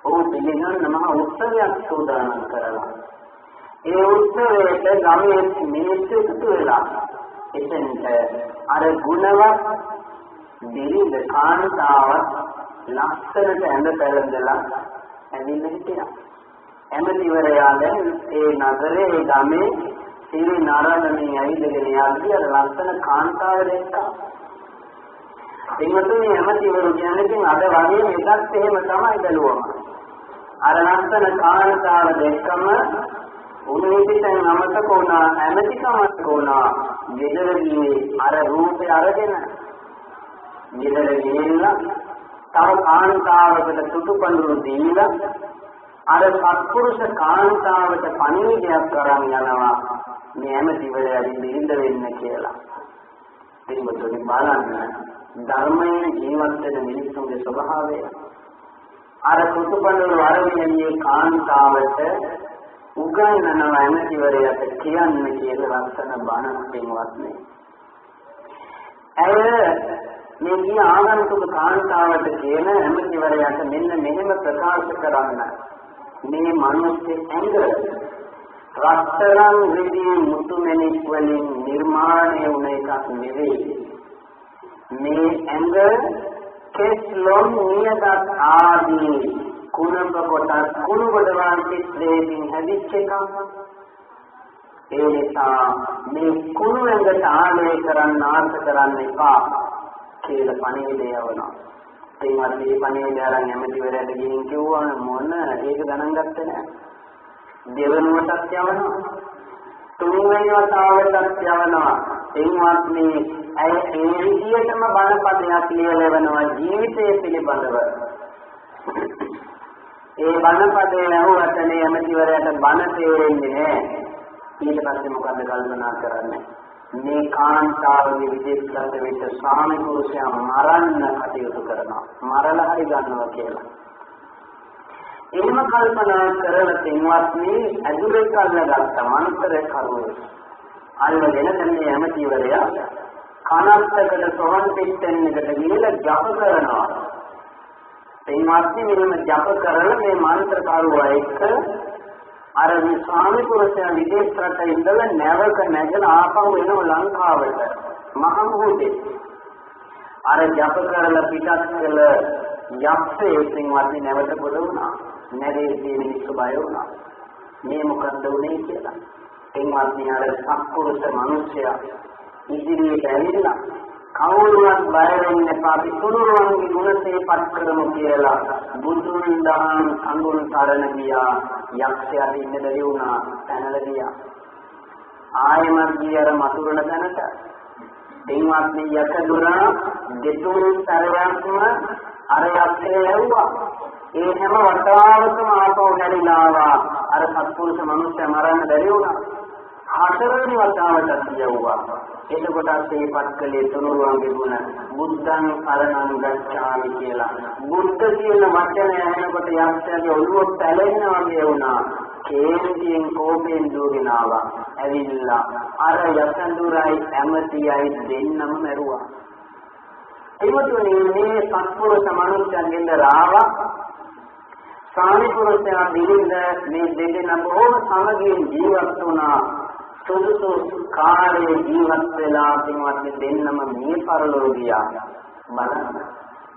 B: ඔහු පිළිගන්න මහා උත්සවයක් සූදානම් කරලා. ඒ උත්සවයට ගමේ මිනිස්සු එකතු වෙලා එතෙන්ට අර ගුණවත් දිරිඳ කාන්තාවත් ලස්සනට ඇඳ පැළඳලා ඇවිල්ලා හිටියා. ඇමතිවරයා දැන් ඒ නගරේ ඒ ගමේ සිරි නාරදමින් ඇවිදගෙන යද්දී අර ලස්සන කාන්තාව දැක්කා. එතකොට මේ ඇමතිවරු කියන්නේ අද වගේ එකක් එහෙම තමයි බැලුවම. අර ලස්සන කාන්තාව දැක්කම උන්වහන්සේ අමතක වුණා ඇමතිකමක් වුණා. ගෙදරදී අර රූපේ අරගෙන ගෙදර ගිහිල්ලා තව කාන්තාවකට සුදුපඳුරු දීලා අර සත්පුරුෂ කාන්තාවට පණිවිඩයක් කරන් යනවා මේ ඇමතිවරයා දිරිඳ වෙන්න කියලා. එතකොට බලන්න ධර්මයේ ජීවත් වෙන මිනිස්සුන්ගේ ස්වභාවය අර සුදුපඳුරු අරගෙන මේ කාන්තාවට උගන්වනවා ඇමතිවරයාට කියන්න කියලා ලස්සන බණක් දෙනවත් නේ. ඇය මේ ගිය ආගන්තුක කාන්තාවට කියන ඇමතිවරයාට මෙන්න මෙහෙම ප්‍රකාශ කරන්න. මේ මිනිස්සේ ඇඟ රත්තරන් විදී මුතුමැණික් වලින් නිර්මාණය වුණ එකක් නෙවෙයි. මේ ඇඟ කෙස්ලොම් නියදත් ආදී කුණප කොටස් කුණු ගොඩවල් දෙකකින් හැදිච්ච එකක්. ඒ නිසා මේ කුණු ඇඟට ආලය කරන්න ආස කරන්න එපා කියලා පණිවිඩය යවනවා. ඒවත් මේ පණිවිඩය අරන් ඇමතිවරයාට ගිහින් කිව්වම මොන ඒක ගණන් ගත්තේ නැහැ. දෙවනුවටත් යවනවා. තුන්වෙනි වතාවටත් යවනවා. එන්වත් මේ ඇය ඒ විදියටම බණපදයක් ලියලවනවා ජීවිතය පිළිබඳව. ඒ බණපදේ ඇහුවට මේ ඇමතිවරයාට බණ තේරෙන්නේ නැහැ. ඊට පස්සේ මොකද කල්පනා කරන්නේ? මේ කාන්තාවගේ විදේශගත වෙච්ච ස්වාමි පුරුෂයා මරන්න කටයුතු කරනවා. මරලා හරි ගන්නවා කියලා. එහෙම කල්පනා කරලා තින්වත් මේ ඇදුරේ කල්ලාගත්ත මන්ත්‍රේ කරුවෝ. අල්ලගෙන මේ ඇමතිවරයා කනත්තකට සොහන් පිටෙන්නකට ගිහලා ජප කරනවා. එයින්වත් මෙන්න ජප කරලා මේ මන්ත්‍ර කරුවා එක්ක අර මේ ස්වාමි පුරුෂයා විදේශ රටේ ඉඳලා නැවක නැගලා ආපහු එනවා ලංකාවට මහමුහුදේ. අර ජප කරලා පිටත් කළ යක්ෂයෙක් පින්වත් නැවත පොළ වුණා. නැරේ මිනිස්සු බය වුණා. මේ මොකද්ද උනේ කියලා. පින්වත් අර සත්පුරුෂ මිනිසයා ඉදිරියට ඇවිල්ලා කවුරුවත් බය වෙන්න එපා පිටුරුවන්ගේ ගුණසේ පත් කරමු කියලා බුදුන් දහම් අඟුල් තරණ ගියා. යක්ෂයාට ඉන්න බැරි වුණා. පැනලා ගියා. ආයමත් ගියර මතුරුණ තැනට දෙන්වත් මේ යකදුරා දෙතුන් සරයක්ම අර යක්ෂය ඇව්වා. ඒ හැම වතාවකම ආපහු නැරිලා ආවා. අර සත්පුරුෂ මිනිස්සයා මරන්න බැරි වුණා. හතරවෙනි වතාවටත් කියවුවා. එතකොට ඒපත් කළේ තුනුරුවන්ගේ ගුණ බුද්ධං සරණං ගච්ඡාමි කියලා. බුද්ධ කියන වචනය ඇහෙනකොට යක්ෂයාගේ ඔළුව පැලෙනවා වගේ වුණා. කේන්තියෙන් කෝපයෙන් දුවගෙන ආවා. ඇවිල්ලා අර යසඳුරයි ඇමතියයි දෙන්නම මැරුවා. ඒවතුනේ මේ සත්පුරුෂ මනුෂ්‍යයන්ගෙන් රාවා ස්වාමි පුරුෂයා දිලින්ද මේ දෙදෙනා බොහොම සමගියෙන් ජීවත් වුණා. සුදුසු කාලේ ජීවත් වෙලා තින්වත් දෙන්නම මේ පරලෝ ගියා. බලන්න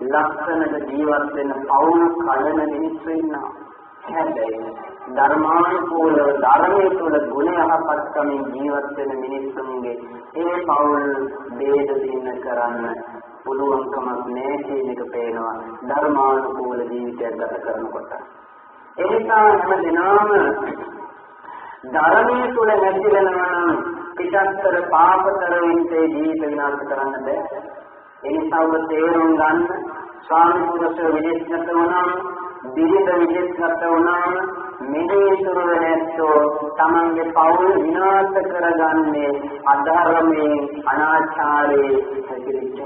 B: ලක්ෂණක ජීවත් වෙන පෞල් කලන මිනිස්සු ඉන්නවා. හැබැයි ධර්මානුකූලව ධර්මයේ තුල ගුණ යහපත්කමින් ජීවත් වෙන මිනිස්සුන්ගේ ඒ පෞල් ભેද දින්න කරන්න පුළුවන්කමක් නැහැ කියන එක පේනවා ධර්මානුකූල ජීවිතයක් ගත කරනකොට. ඒ නිසා හැම දිනම ධර්මයේ තුල නැතිවෙනවා නම් පිටස්තර පාපතර වෙන්නේ ජීවිත විනාශ කරන්න බෑ. ඒ නිසා ඔබ තේරුම් ගන්න ස්වාමි පුරුෂය විදේශගත වුණාම දිරිඳ විදේශගත වුණාම මෙහෙතුරු වෙනැත්තෝ තමන්ගේ පවුල් විනාශ කරගන්නේ අධර්මයෙන් අනාචාරයේ හැසිරෙච්ච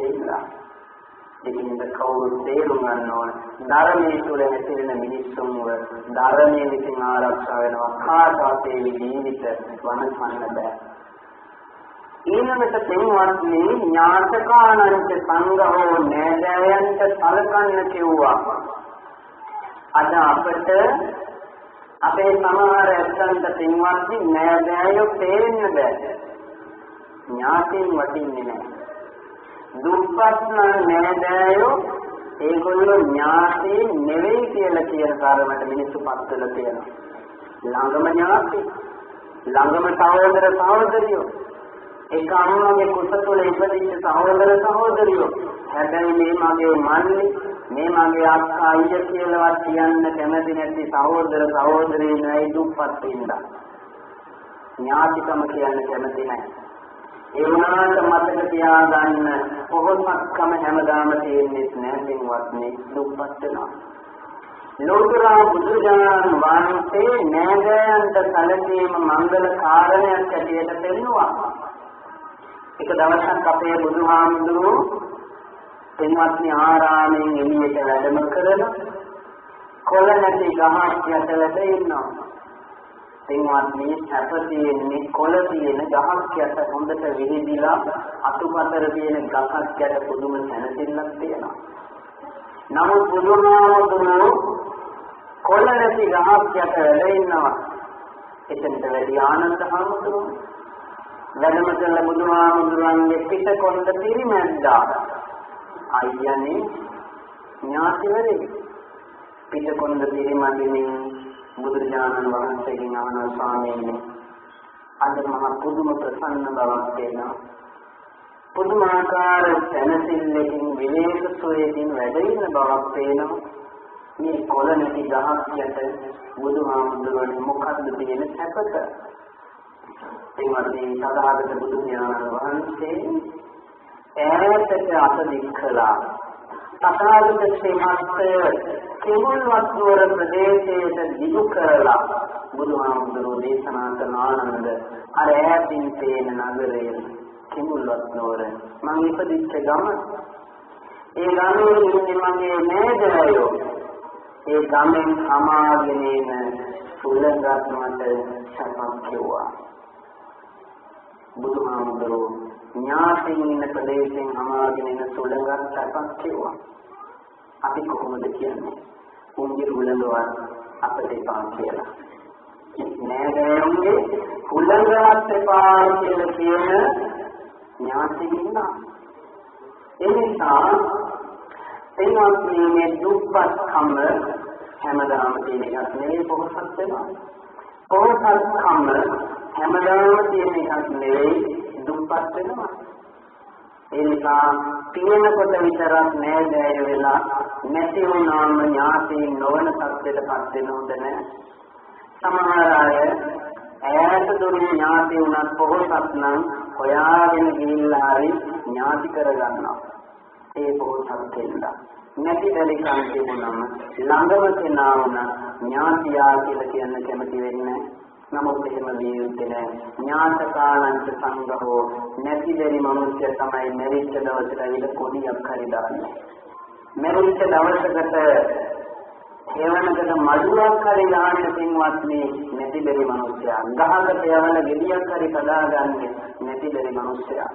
B: දෙකින්ද කවුරු තේරුම් ගන්න ඕන ධර්මයේ තුල හැසිරෙන මිනිස්සුන්ව ධර්මයේ විසින් ආරක්ෂා වෙනවා. කාටවත් ඒ ජීවිත වනසන්න බෑ. ඊළඟට තෙන්වත්නි ඥාතකානංච සංඝෝ නෑදෑයන්ට සලකන්න කිව්වා. අද අපට අපේ සමහර ඇත්තන්ට තෙන්වත්නි නෑදෑයෝ තේරෙන්න බෑ. ඥාතීන් වටින්නේ නැහැ. දුප්පත් නෑදෑයෝ ඒගොල්ලෝ ඥාතීන් නෙවෙයි කියලා කියන කාරණයට මිනිස්සුපත් වෙලා තියෙනවා. ළඟම ඥාති, ළඟම සහෝදර සහෝදරියෝ, එක අම්මගේ කුස තුළ ඉපදිච්ච සහෝදර සහෝදරියෝ. හැබැයි මේ මගේ මල්ලි, මේ මගේ අක්කා අයියා කියලාවත් කියන්න කැමති නැති සහෝදර සහෝදරීන් දුප්පත් වෙනවා. ඥාතිකම කියන්න කැමති නැහැ. ඒ වුණාට මතක තියාගන්න පොහොසත්කම හැමදාම තියෙන්නේ නැහැ දින්වත්නි දුප්පත් වෙනවා. ලෝතර බුදුරජාණන් වහන්සේ නෑදෑයන්ට සැලකීම මංගල කාරණයක් ඇටියට පෙන්වුවා. එක දවසක් අපේ බුදුහාමුදුරුවෝ පින්වත්නි ආරාමයෙන් එළියට වැඩම කරන කොළ නැති ගහක් යටට ඉන්නවා. පින්වත්නි සැප තියෙන්නේ කොළ තියෙන ගහක් යට හොඳට විහිදිලා අතුපතර තියෙන ගහක් යට පුදුම සැනසෙල්ලක් තියෙනවා. නමුත් බුදුහාමුදුරුවෝ කොළ නැති ගහක් යට වැඩ ඉන්නවා. එතනට වැඩි ආනන්ද හාමුදුරුවෝ වැඩම කළ බුදුහාමුදුරන්ගේ පිට කොණ්ඩ පිරිමැද්දා. අයියනේ ඥාතිවරේ පිට කොණ්ඩ පිරිමැදිනේ බුදුරජාණන් වහන්සේගෙන් අහනවා ස්වාමීනි අද මහ පුදුම ප්‍රසන්න බවක් වෙනවා. පුදුමාකාර සැනසෙල්ලකින් විවේක සුවයෙන් වැඩ ඉන්න බවක් පේනවා. මේ කොළ නැති ගහක් යට බුදුහාමුදුරනේ මොකද්ද තියෙන සැපත? එයින් සදාගත බුදු ඥාන වහන්සේ ඈතට අත දික්කලා තථාගත ශ්‍රීමත්ය කිඹුල්වත් නුවර ප්‍රදේශයට දිගු කරලා බුදුහාමුදුරුවෝ දේශනා කරන ආනන්ද අර ඈතින් පේන නගරයේ කිඹුල්වත් නුවර මම ඉපදිච්ච ගම ඒ ගමේ ඉන්නේ මගේ නෑදෑයෝ ඒ ගමෙන් සමාගෙන එන සුලංගත් මට සම්පත් කෙවුවා. බුදුහාමුදුරුවෝ ඥාතීන් ඉන්න ප්‍රදේශයෙන් සමාගෙන එන සුලංගත් සම්පත් කෙවුවා. අපි කොහොමද කියන්නේ? උන්ගේ උලංගවත් අපිට එපා කියලා. නෑදෑයන්ගේ උලංගවත් එපා කියලා කියන ඥාතීන් ඉන්නවා. ඒ නිසා මේ දුප්පත්කම හැමදාම තියෙන එකක් නෙවෙයි පොහොසත් වෙනවා. පොහොසත්කම හැමදාම තියෙන එකක් නෙවෙයි දුප්පත් වෙනවා. ඒ නිසා තියෙනකොට විතරක් නෑදෑය වෙලා නැති වුණාම ඥාතීන් නොවන සත්‍යයටපත් වෙනවද නැහැ. සමහර අය ඈත දුරින් ඥාති වුණත් පොහොසත් නම් හොයාගෙන ගිහිල්ලා හරි ඥාති කරගන්නවා. ඒ පොහොසත් දෙන්න නැති දෙලිකන් තිබුණම ළඟම කෙනා වුණ ඥාතියා කියලා කියන්න කැමති වෙන්නේ. නමුත් එහෙම විය යුත්තේ නැහැ. ඥාතකානන්ත සංඝෝ නැති දෙලි මිනිස්සු තමයි මෙරිච්ච දවසට ඇවිල්ලා කොඩියක් හරි දාන්නේ. මෙරිච්ච දවසකට හේවනකට මඩුවක් හරි දාන්න පින්වත්නි නැති දෙලි මිනිස්සයා. ගහකට යවන ගෙඩියක් හරි කඩාගන්නේ නැති දෙලි මිනිස්සයා.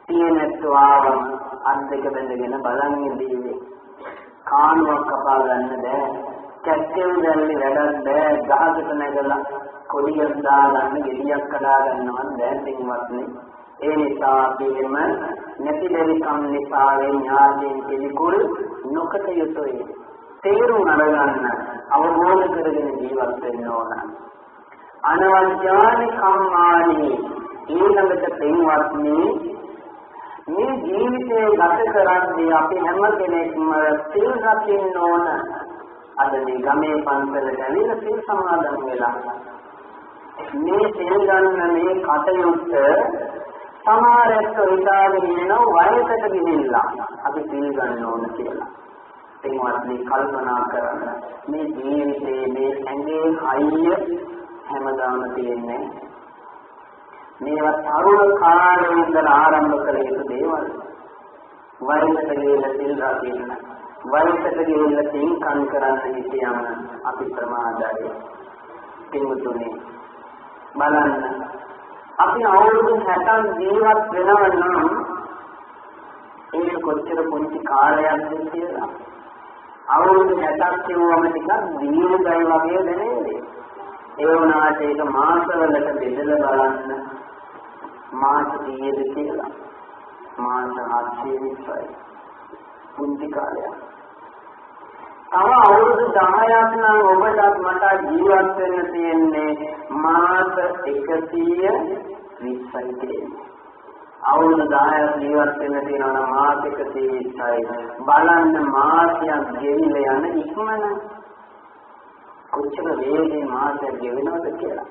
B: තියෙනත්ව ආවම අත් දෙක බැඳගෙන බලන් ඉඳීවි. කානුවක් කපා ගන්න බෑ. කැත්තෙන් දැල්ලි වැඩක් බෑ. ගහකට නැගලා කොඩියක් දාගන්න ගෙඩියක් කඩා ගන්නවත් බෑ පින්වත්නි. ඒ නිසා අපි එම නැති දෙවිකම් නිසා ඥාතීන් පිළිකුල් නොකත යුතුයි. තේරුම් අරගන්න අවබෝධ කරගෙන ජීවත් වෙන්න ඕන. අනවජ්ජානි කම්මානි ඊළඟට පින්වත්නි මේ ජීවිතේ ගත කරන්නේ අපි හැම කෙනෙක්ම සිල් රකින්න ඕන. අද මේ ගමේ පන්සලට ඇවිල්ලා සිල් සමාදන් වෙලා මේ සිල් ගන්න මේ කටයුත්ත සමහරක් විතාගෙන ඉන්නවා වයසට ගිහිල්ලා අපි සිල් ගන්න ඕන කියලා. එන්වත්නි කල්පනා කරන්න මේ ජීවිතේ මේ ඇඟේ හයිය හැමදාම තියෙන්නේ මේවා තරුණ කාලේ ඉඳලා ආරම්භ කළ යුතු දේවල්. වයසට ගිහිල්ලා සිල් රකින්න, වයසට ගිහිල්ලා පින්කම් කරන්න හිතියම අපි ප්‍රමාදයි. පින්තුනේ බලන්න අපි අවුරුදු 60ක් ජීවත් වෙනවා නම් ඒක කොච්චර පුංචි කාලයක්ද කියලා. අවුරුදු 60ක් කියවම ටිකක් දීර්ඝයි වගේ දැනෙන්නේ. ඒ වුණාට ඒක මාසවලට බෙදලා බලන්න මාස 100ද කියලා. මාස 720යි. පුංචි කාලයක්. තව අවුරුදු 10ක් නම් ඔබටත් මට ජීවත් වෙන්න තියෙන්නේ මාස 120යි තියෙන්නේ. අවුරුදු 10ක් ජීවත් වෙන්න තියෙනවා මාස 120යි. බලන්න මාසයක් ගෙවිලා යන ඉක්මන කොච්චර වේගෙන් මාසයක් ගෙවෙනවද කියලා.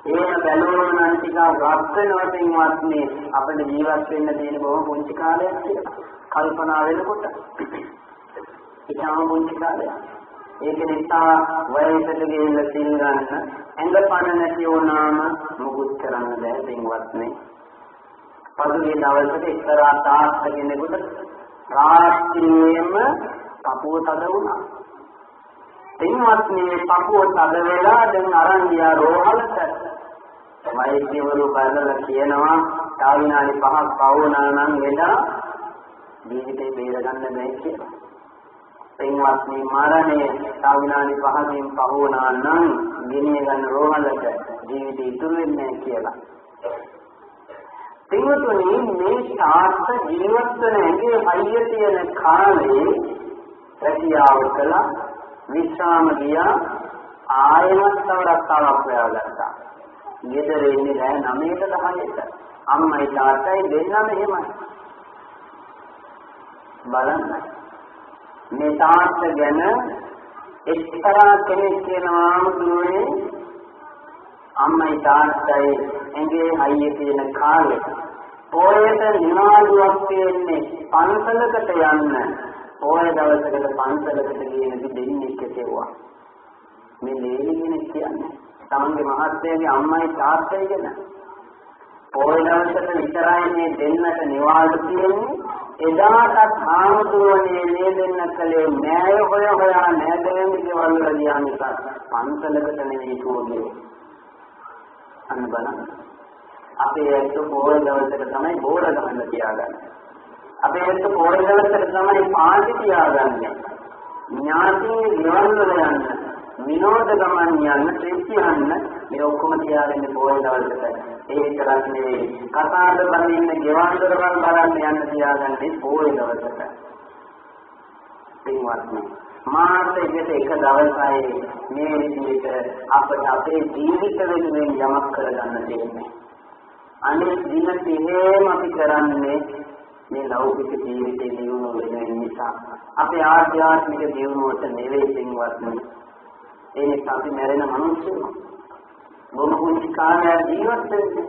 B: ඒක බැලුවම නම් ටිකක් වස්තනවටින්වත් මේ අපිට ජීවත් වෙන්න තියෙන බොහොම පුංචි කාලයක් කියලා. කල්පනා වෙනකොට ඉතාම පුංචි කාලයක්. ඒක නිසා වයසට ගිහිල්ලා සිල් ගන්න ඇඟපණ නැති වුණාම මුකුත් කරන්න බෑ පින්වත්නි. පසුගිය දවසක එක්තරා තාත්තා කෙනෙකුට රාත්‍රියේම පපුව තද වුණා. පින්වත්නි පපුව තද වෙලා දැන් අරන් ගියා රෝහලට. වෛද්‍යවරු බලලා කියනවා තව විනාඩි 5ක් පවුනා නම් එදා ජීවිතේ බේරගන්න බැහැ කියලා. පින්වත්නි මරණය තව විනාඩි 5කින් පවුනා නම් ගෙනිය ගන්න රෝහලට ජීවිතේ ඉතුරු වෙන්නේ නැහැ කියලා. පින්වත්නි මේ ශාස්ත්‍ර ජීවත් වෙන ඇගේ හයිය තියෙන කාලේ රැකියාව කළා විශ්‍රාම ගියා ආයෙත් තව රස්සාවක් හොයාගත්තා. ගෙදර ඉන්නේ දැන් 9ට 10ට. අම්මයි තාත්තයි දෙන්නම එහෙමයි. බලන්න මේ තාත්තා ගැන එක්තරා කෙනෙක් කියනවා දුන්නේ අම්මයි තාත්තයි ඇඟේ හයිය තියෙන කාලෙක පොයට නිවාඩුවක් තියෙන්නේ පන්සලකට යන්න. පොය දවසකට පන්සලකට ගියනදි දෙන්නේ කෙටෙව්වා. මේ ලේලි කෙනෙක් කියන්නේ තමන්ගේ මහත්තයාගේ අම්මයි තාත්තයි ගැන. පොය දවසට විතරයි මේ දෙන්නට නිවාඩු තියෙන්නේ. එදාටත් ආමුදුවනේ මේ දෙන්න කලේ නෑය හොයා නෑදෑයන් ගෙවල් වල ගියා නිසා පන්සලකට නෙවෙයි කෝගේ. අන්න බලන්න. අපේ ඇත්ත පොය දවසට තමයි බෝර ගමන තියාගන්නේ. අපේ ඇත්ත පොය දවසට තමයි පාටි තියාගන්නේ. ඥාතිගේ ගෙවල් වල යන්න, විනෝද ගමන් යන්න, ට්‍රිප් යන්න මේ ඔක්කොම තියාගන්නේ පොය දවසට. ඒ තරක් නෙවෙයි. කතාද බඳින්න ගෙවල් දොරවල් බලන්න යන්න තියාගන්නේ පොය දවසට. පින්වත්නි මාසෙකට එක දවසයි මේ විදිහට අපට අපේ ජීවිත වෙනුවෙන් යමක් කරගන්න තියෙන්නේ. අනිත් දින 30ම අපි කරන්නේ මේ ලෞකික ජීවිතේ දියුණු වෙන නිසා. අපේ ආධ්‍යාත්මික දියුණුවට නෙවෙයි පින්වත්නි. ඒ නිසා අපි මැරෙන මිනිස්සු මොනකුත් කාර්ය ජීවත් වෙන්නේ.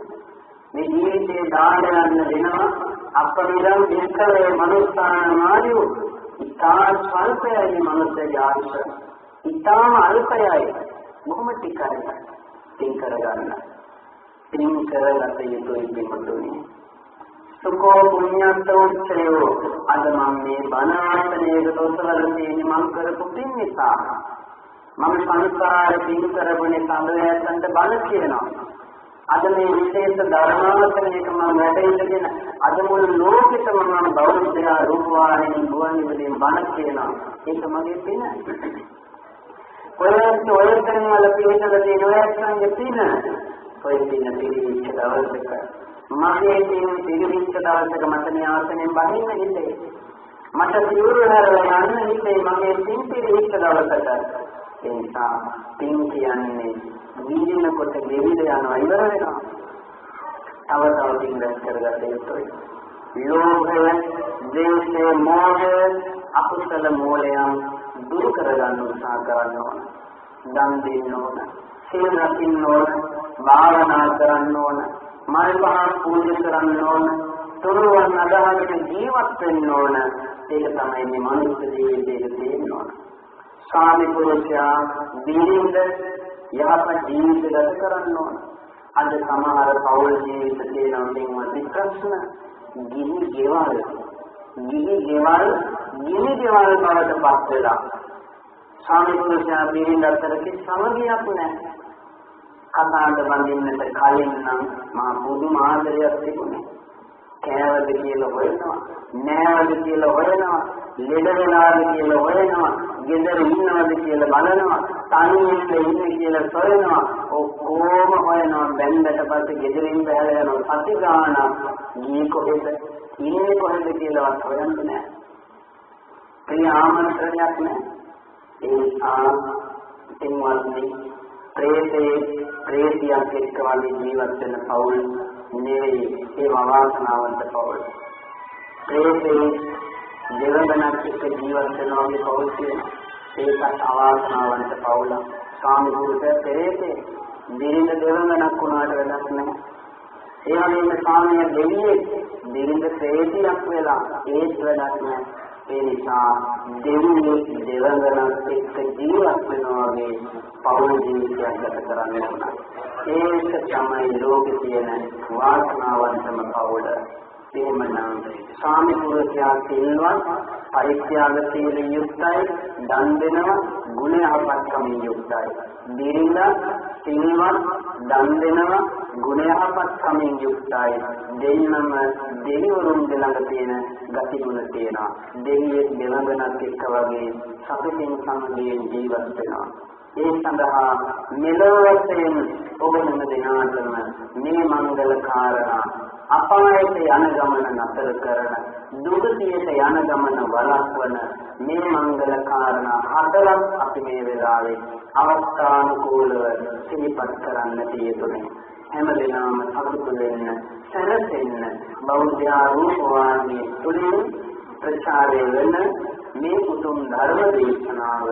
B: මේ ජීවිතේ දාන යන්න දෙනවා අපරිදම් දෙකේ මනුස්සාන මායු ඉතා ස්වල්පයයි මනුස්සයාගේ ආයුෂ. ඉතාම අල්පයයි. බොහොම ටිකයි. තින් කරගන්න. තින් කරගත යුතුයි පිටුනේ. සුකෝ පුඤ්ඤත්තෝච්චයෝ අද මම මේ බණාසනයේ දොස්වල තියෙන මම කරපු පින් නිසා මම සංසාරේ පින් කරපුනේ සම්බයයන්ට බණ කියනවා. අද මේ විශේෂ ධර්මාවතනයක මම වැඩ අද මුළු ලෝකෙටම මම බෞද්ධ රූපවාහිනී ගුවන්විදුලියෙන් බණ කියනවා. ඒක මගේ පින. කොහෙන්ද ඔයයන් වල පිළිතල තියෙන ඔයයන්ගේ පින. ඔය පින පිළිවිච්ච දවසක මගේ පින් පිළිවිච්ච දවසක මට මේ ආසනෙන් බහින්න හිතේ. මට සිවුරු හැරලා යන්න හිතේ මගේ පින් පිළිවිච්ච දවසක. ඒ නිසා පින් කියන්නේ විඳිනකොට දෙවිද යනවා ඉවර වෙනවා. තව තව පින් රැස් කරගන්න යුතුයි. ලෝභය, ද්වේෂය, මෝහය, අකුසල මූලයන් දුරු කරගන්න උත්සාහ කරන්න ඕන. දන් දෙන්න ඕන, සීල රකින්න ඕන, භාවනා කරන්න ඕන, මල් පහන් පූජා කරන්න ඕන, තුරුවන් අදහගෙන ජීවත් වෙන්න ඕන. ඒක තමයි මේ මනුස්ස ජීවිතයේ තියෙන්න ඕන. සාමි පුරුෂයා දිනින්ද යහපත් ජීවිත ගත කරන්න ඕන. අද සමහර පෞල් ජීවිත තියෙනවා මේ ප්‍රශ්න ගිනි ගෙවල් බවට පත් වෙලා සාමි පුරුෂයා දිනින්ද අතර කිසිමගියක් නැහැ. කතාන්ත බඳින්නට කලින් නම් මා බුදු මාදරියක් තිබුණේ. කෑවද කියලා හොයනවා, නෑවද කියලා හොයනවා, ලෙඩ වෙලාද කියලා හොයනවා, ගෙදර ඉන්නවද කියලා බලනවා, තනියෙන් ඉන්නේ කියලා සොයනවා, ඔක්කොම හොයනවා. බැන්දට පස්සේ ගෙදරින් බැහැලා යනවා. සති ගානක් ගියේ කොහෙද, ඉන්නේ කොහෙද කියලාවත් හොයන්නේ නැහැ. ඒ ආමන්ත්‍රණයක් නැහැ. ඒ තින්වත්නි ප්‍රේතියක් එක්ක වගේ ජීවත් වෙන පවුල් නෙවෙයි ඒ වාසනාවන්ත පවුල්. ප්‍රේතේ දෙවඟනක් එක්ක ජීවත් වෙනවා වගේ පවුල් තියෙනවා. ඒකත් අවාසනාවන්ත පවුල. ස්වාමි පුරුෂය ප්‍රේතේ දිරිඳ දෙවඟනක් වුණාට වැඩක් නැහැ. ඒ වගේම ස්වාමිය දෙවියෙක් දිරිඳ ප්‍රේතියක් වෙලා ඒත් වැඩක් නැහැ. ඒ නිසා දෙවියෙක් දෙවඟනක් එක්ක ජීවත් වෙනවා වගේ පවුල් ජීවිතයක් ගත කරන්න ඕන. ඒක තමයි ලෝකේ තියෙන වාසනාවන්තම පවුල. එහෙමනම් ස්වාමි පුරුෂයා සිල්වත්, පරිත්‍යාගශීලී යුක්තයි, දන් දෙනවා, ගුණ යහපත්කමින් යුක්තයි. දිරිඳ සිල්වත්, දන් දෙනවා, ගුණ යහපත්කමින් යුක්තයි. දෙන්නම දෙවිවරුන් ළඟ තියෙන ගති ගුණ තියෙනවා. දෙවියෙක් දෙවඟනක් එක්ක වගේ සතුටින් සමගියෙන් ජීවත් වෙනවා. ඒ සඳහා මෙලොව වශයෙන් ඔබ හැම දිනාටම මේ මංගල කාරණා අපායට යන ගමන නතර කරන, දුගතියට යන ගමන වළක්වන මේ මංගල කාරණා හතරක් අපි මේ වෙලාවේ අවස්ථානුකූලව සිහිපත් කරන්නට යෙදුනේ. හැම දිනම සතුටු වෙන්න, සැනසෙන්න, බෞද්ධ රූපවාහිනිය තුළින් ප්‍රචාරය වෙන මේ උතුම් ධර්ම දේශනාව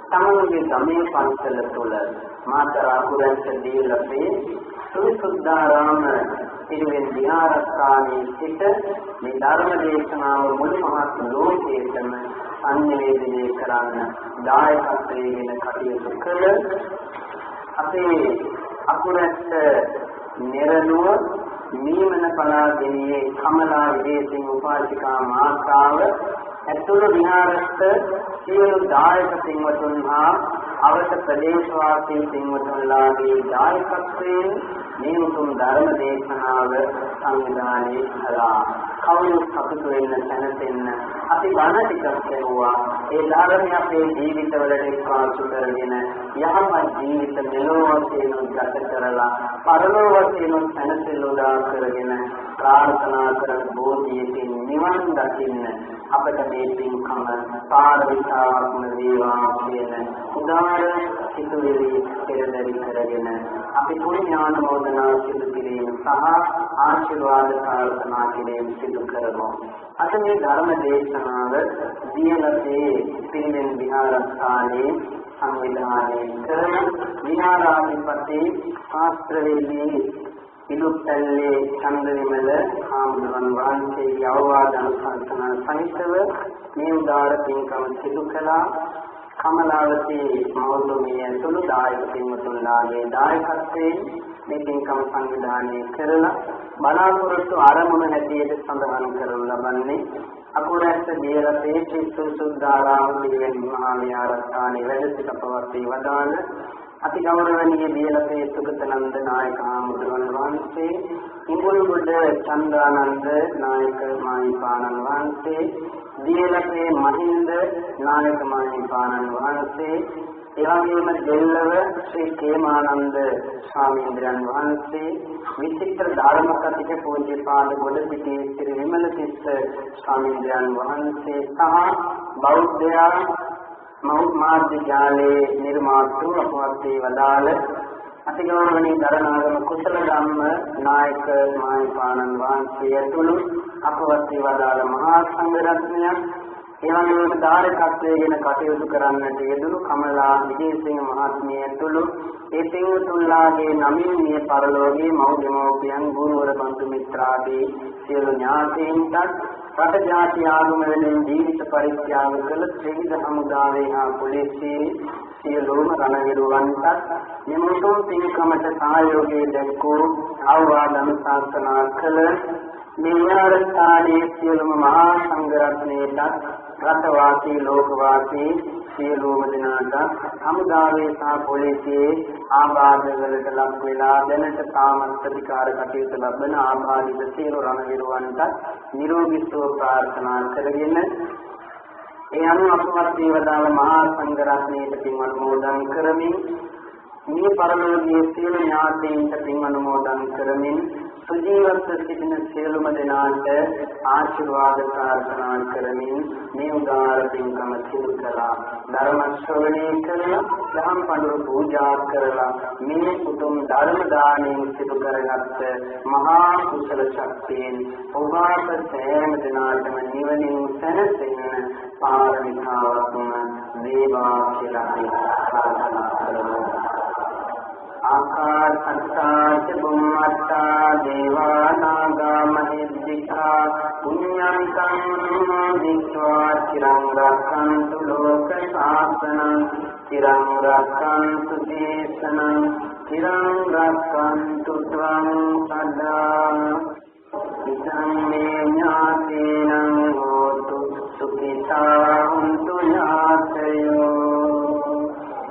B: තමන්ගේ ගමේ පන්සල තුළ මාතර කුරැස්ස දීලපේ සුසුද්ධාරාම පිරිවෙන් විහාරස්ථානයේ සිට මේ ධර්ම දේශනාව මුළු මහත් ලෝකයේම සංනිවේදනය කරන්න දායකත්වයෙන් කටයුතු කළ අපේ අකුරැස්ස නිරනුව මීමන පලාගෙනියේ කමලා විදේශින් උපාසිකා මාතාව ඇතුළු විහාරස්ථ සියලු දායක පින්වතුන් හා අවත ප්‍රදේශවාසී පින්වතුන්ලාගේ දායකත්වයෙන් මේ උතුම් ධර්ම දේශනාව සංවිධානය කළා. කවුරු සතුටු වෙන්න සැනසෙන්න අපි බණ ටිකක් කෙරුවා. ඒ ධර්මය අපේ ජීවිතවලට එක්වාසු කරගෙන යහපත් ජීවිත මෙලොව වශයෙන් ගත කරලා පරලොව වශයෙන් සැනසෙල්ල උදා කරගෙන ප්‍රාර්ථනා කරන බෝධියකින් නිවන් දකින්න අපට මේ පින්කම පාරමිතාවක්ම වේවා කියන උදාර සිතුවිලි පෙරදරි කරගෙන අපි පුණ්‍යානුමෝදනා සිදු කිරීම සහ ආශිර්වාද ප්‍රාර්ථනා කිරීම සිදු කරමු. අද මේ ධර්ම දේශනාව දියලතේ පිරිවෙන් විහාරස්ථානයේ සංවිධානය කරන විහාරාධිපති ශාස්ත්‍රවේදී ඉදුප්පල්ලේ චන්දවිමල ආමුදුන් වහන්සේගේ අවවාද අනුශාසනා සහිතව මේ උදාර පින්කම සිදු කළා. කමලාවතී මෞලවිය ඇතුළු දායක පින්වතුන්ලාගේ දායකත්වයෙන් මේ පින්කම සංවිධානය කරලා බලාපොරොත්තු ආරමුණ හැටියට සඳහන් කරනු ලබන්නේ අකුරැස්ස දියලපේ සුසුද්ධාරාම පිරිවෙන් මහා විහාරස්ථානයේ වැඩ සිට පවත්වී වදාළ අති ගෞරවනීය දියලපේ සුගතනන්ද නායක ආමුදුන් වහන්සේ, ඉඟුල්ගොඩ චන්ද්‍රානන්ද නායක මාහිපාණන් වහන්සේ, දියලපේ මහින්ද නායක මාහිපාණන් වහන්සේ, එවැගේම දෙල්ලව ශ්‍රී කේමානන්ද ස්වාමීන් වහන්සේ, විචිත්‍ර ධර්ම කතික පූජ්‍යපාද ගොඩසිටි ශ්‍රී විමලතිස්ස ස්වාමීන් වහන්සේ සහ බෞද්ධයා මාධ්‍ය ජාලයේ නිර්මාතෘ අපවත්ී වදාළ අතිගෞරවනීය දරණාගම කුසල ධම්ම නායක මාහිපාණන් වහන්සේ ඇතුළු අපවත්ී වදාළ මහා සංඝ රත්නය, එවැනිම දායකත්වයෙන් කටයුතු කරන්නට යෙදුණු කමලා විජේසිංහ මහත්මිය ඇතුළු ඒ පින්වතුන්ලාගේ නමින් මිය පරලෝකයේ මව්දෙමව්පියන්, ගුරුවර බන්දු මිත්‍රාදී සියලු ඥාතීන්ට රට ජාති ආගම වෙනුවෙන් ජීවිත පරිත්‍යාග කළ ත්‍රිවිධ හමුදාවේ හා පොලිසියේ සියලුම රණවිරුවන්ට මෙම උතුම් පින්කමට සහයෝගය දැක්වූ අවවාද අනුශාසනා කළ මේ විහාරස්ථානයේ සියලුම මහා සංඝ රත්නයේට රටවාසී ලෝකවාසී සියලුම දෙනාට හමුදාවේ සහ පොලිසියේ ආබාධවලට ලක් වෙලා දැනට තාමත් ප්‍රතිකාර කටයුතු ලබන ආබාධිත සියලු රණවිරුවන්ට නිරෝගී සුව ප්‍රාර්ථනා කරගෙන ඒ අනුව අපවත් දේවදාන මහා සංඝ රත්නයේ පින් අනුමෝදන් කරමින් මේ පරලෝකීය සියලු ඥාතීන්ට පින් අනුමෝදන් කරමින් සුජීවත්ව සිටින සියලුම දෙනාට ආශිර්වාද ප්‍රාර්ථනා කරමින් මේ උදාර පින්කම සිදු කළා. ධර්ම ශ්‍රවණය කරලා දහම් පඬුරු පූජා කරලා මේ උතුම් ධර්ම දාණයෙන් සිදු කරගත් මහා කුසල ශක්තියෙන් ඔබට සෑම දිනාටම නිවනින් සැනසෙන්න පාරමිතාවක්ම වේවා කියලා ප්‍රාර්ථනා කරමු. ආකාශත්තාච බුම්මත්තා දේවා නාග මහිද්దికා පුඤ්ඤන්තං විශ්වා චිරං රක්ඛන්තු ලෝක ශාසනං චිරං රක්ඛන්තු දේශනං චිරං රක්ඛන්තු ත්වං සදා ඉදං මේ ඥාතේනං හෝතු සුඛිතා හුන්තු ඥාතයෝ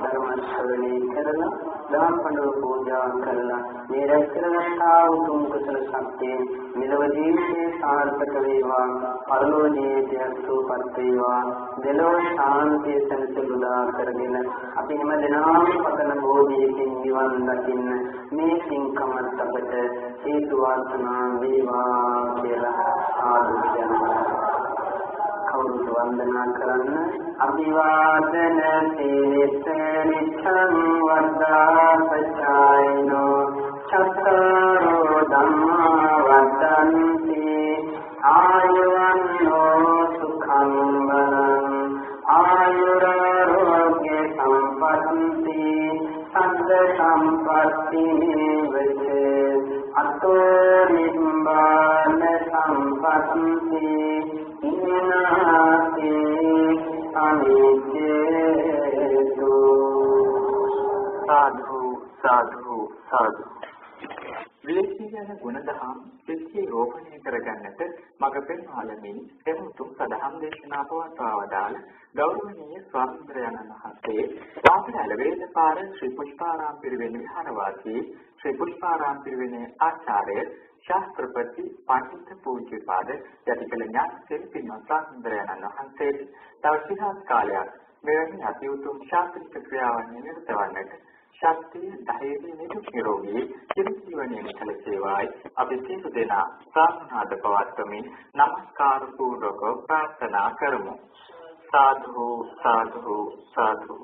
B: ධර්ම ශ්‍රවණය කරලා දහම් පඬුරු පූජා කළා. මේ රැස්කරගත්තා උතුම් කුසල ශක්තිය මෙලොව ජීවිතේ සාර්ථක වේවා, පරලොව ජීවිතය සුවපත් වේවා, දෙලොව ශාන්තිය සැනසෙලුදා කරගෙන අපි හැම දිනම පතන බෝධියකින් නිවන් දකින්න මේ පින්කමත් අපට හේතු වාසනා වේවා කියලා සාදු කියනවා. කවුරුත් වන්දනා කරන්න. අභිවාදන සීලිස නිච්ඡං වද්දා පචායිනෝ චත්තාරෝ ධම්මා වද්දන්ති ආයුවන්නෝ සුඛං බලං ආයුරාෝග්‍ය සම්පත්ති සද්ද සම්පත්ති නිවච අතෝ නිබ්බාන සම්පත්ති
A: साधु साधु साधु විලේශීයන ගුණධම් සිත්යේ රෝපණය කරගන්නට මඟ පෙන්වාලමින් එමුතුම් සදහම් දේශනා පවත්වාවදාළ ගෞරවනීය ස්වාමීන් වහන්සේ ආපරාල වේදපාර ශ්‍රී පුෂ්පාරාම පිරිවෙන විහාරවාසී ශ්‍රී පුෂ්පාරාම පිරිවෙනේ ආචාර්ය ශාස්ත්‍රපති පඬිත් පූජ්‍යපාද යටිකල ඥානසේන පින්වත් ස්වාමීන් වහන්සේට තව සිහත් කාලයක් මෙවැනි අති උතුම් ශාස්ත්‍රීය ක්‍රියාවන් නිරත වන්නට ශක්තිය ධෛර්යය නිරෝගී ජීවනයේ කළ සේවායි අපි සියලු දෙනා සාමනාද පවත්වමින් නමස්කාර පූර්වක ප්‍රාර්ථනා කරමු. සාදු සාදු සාදු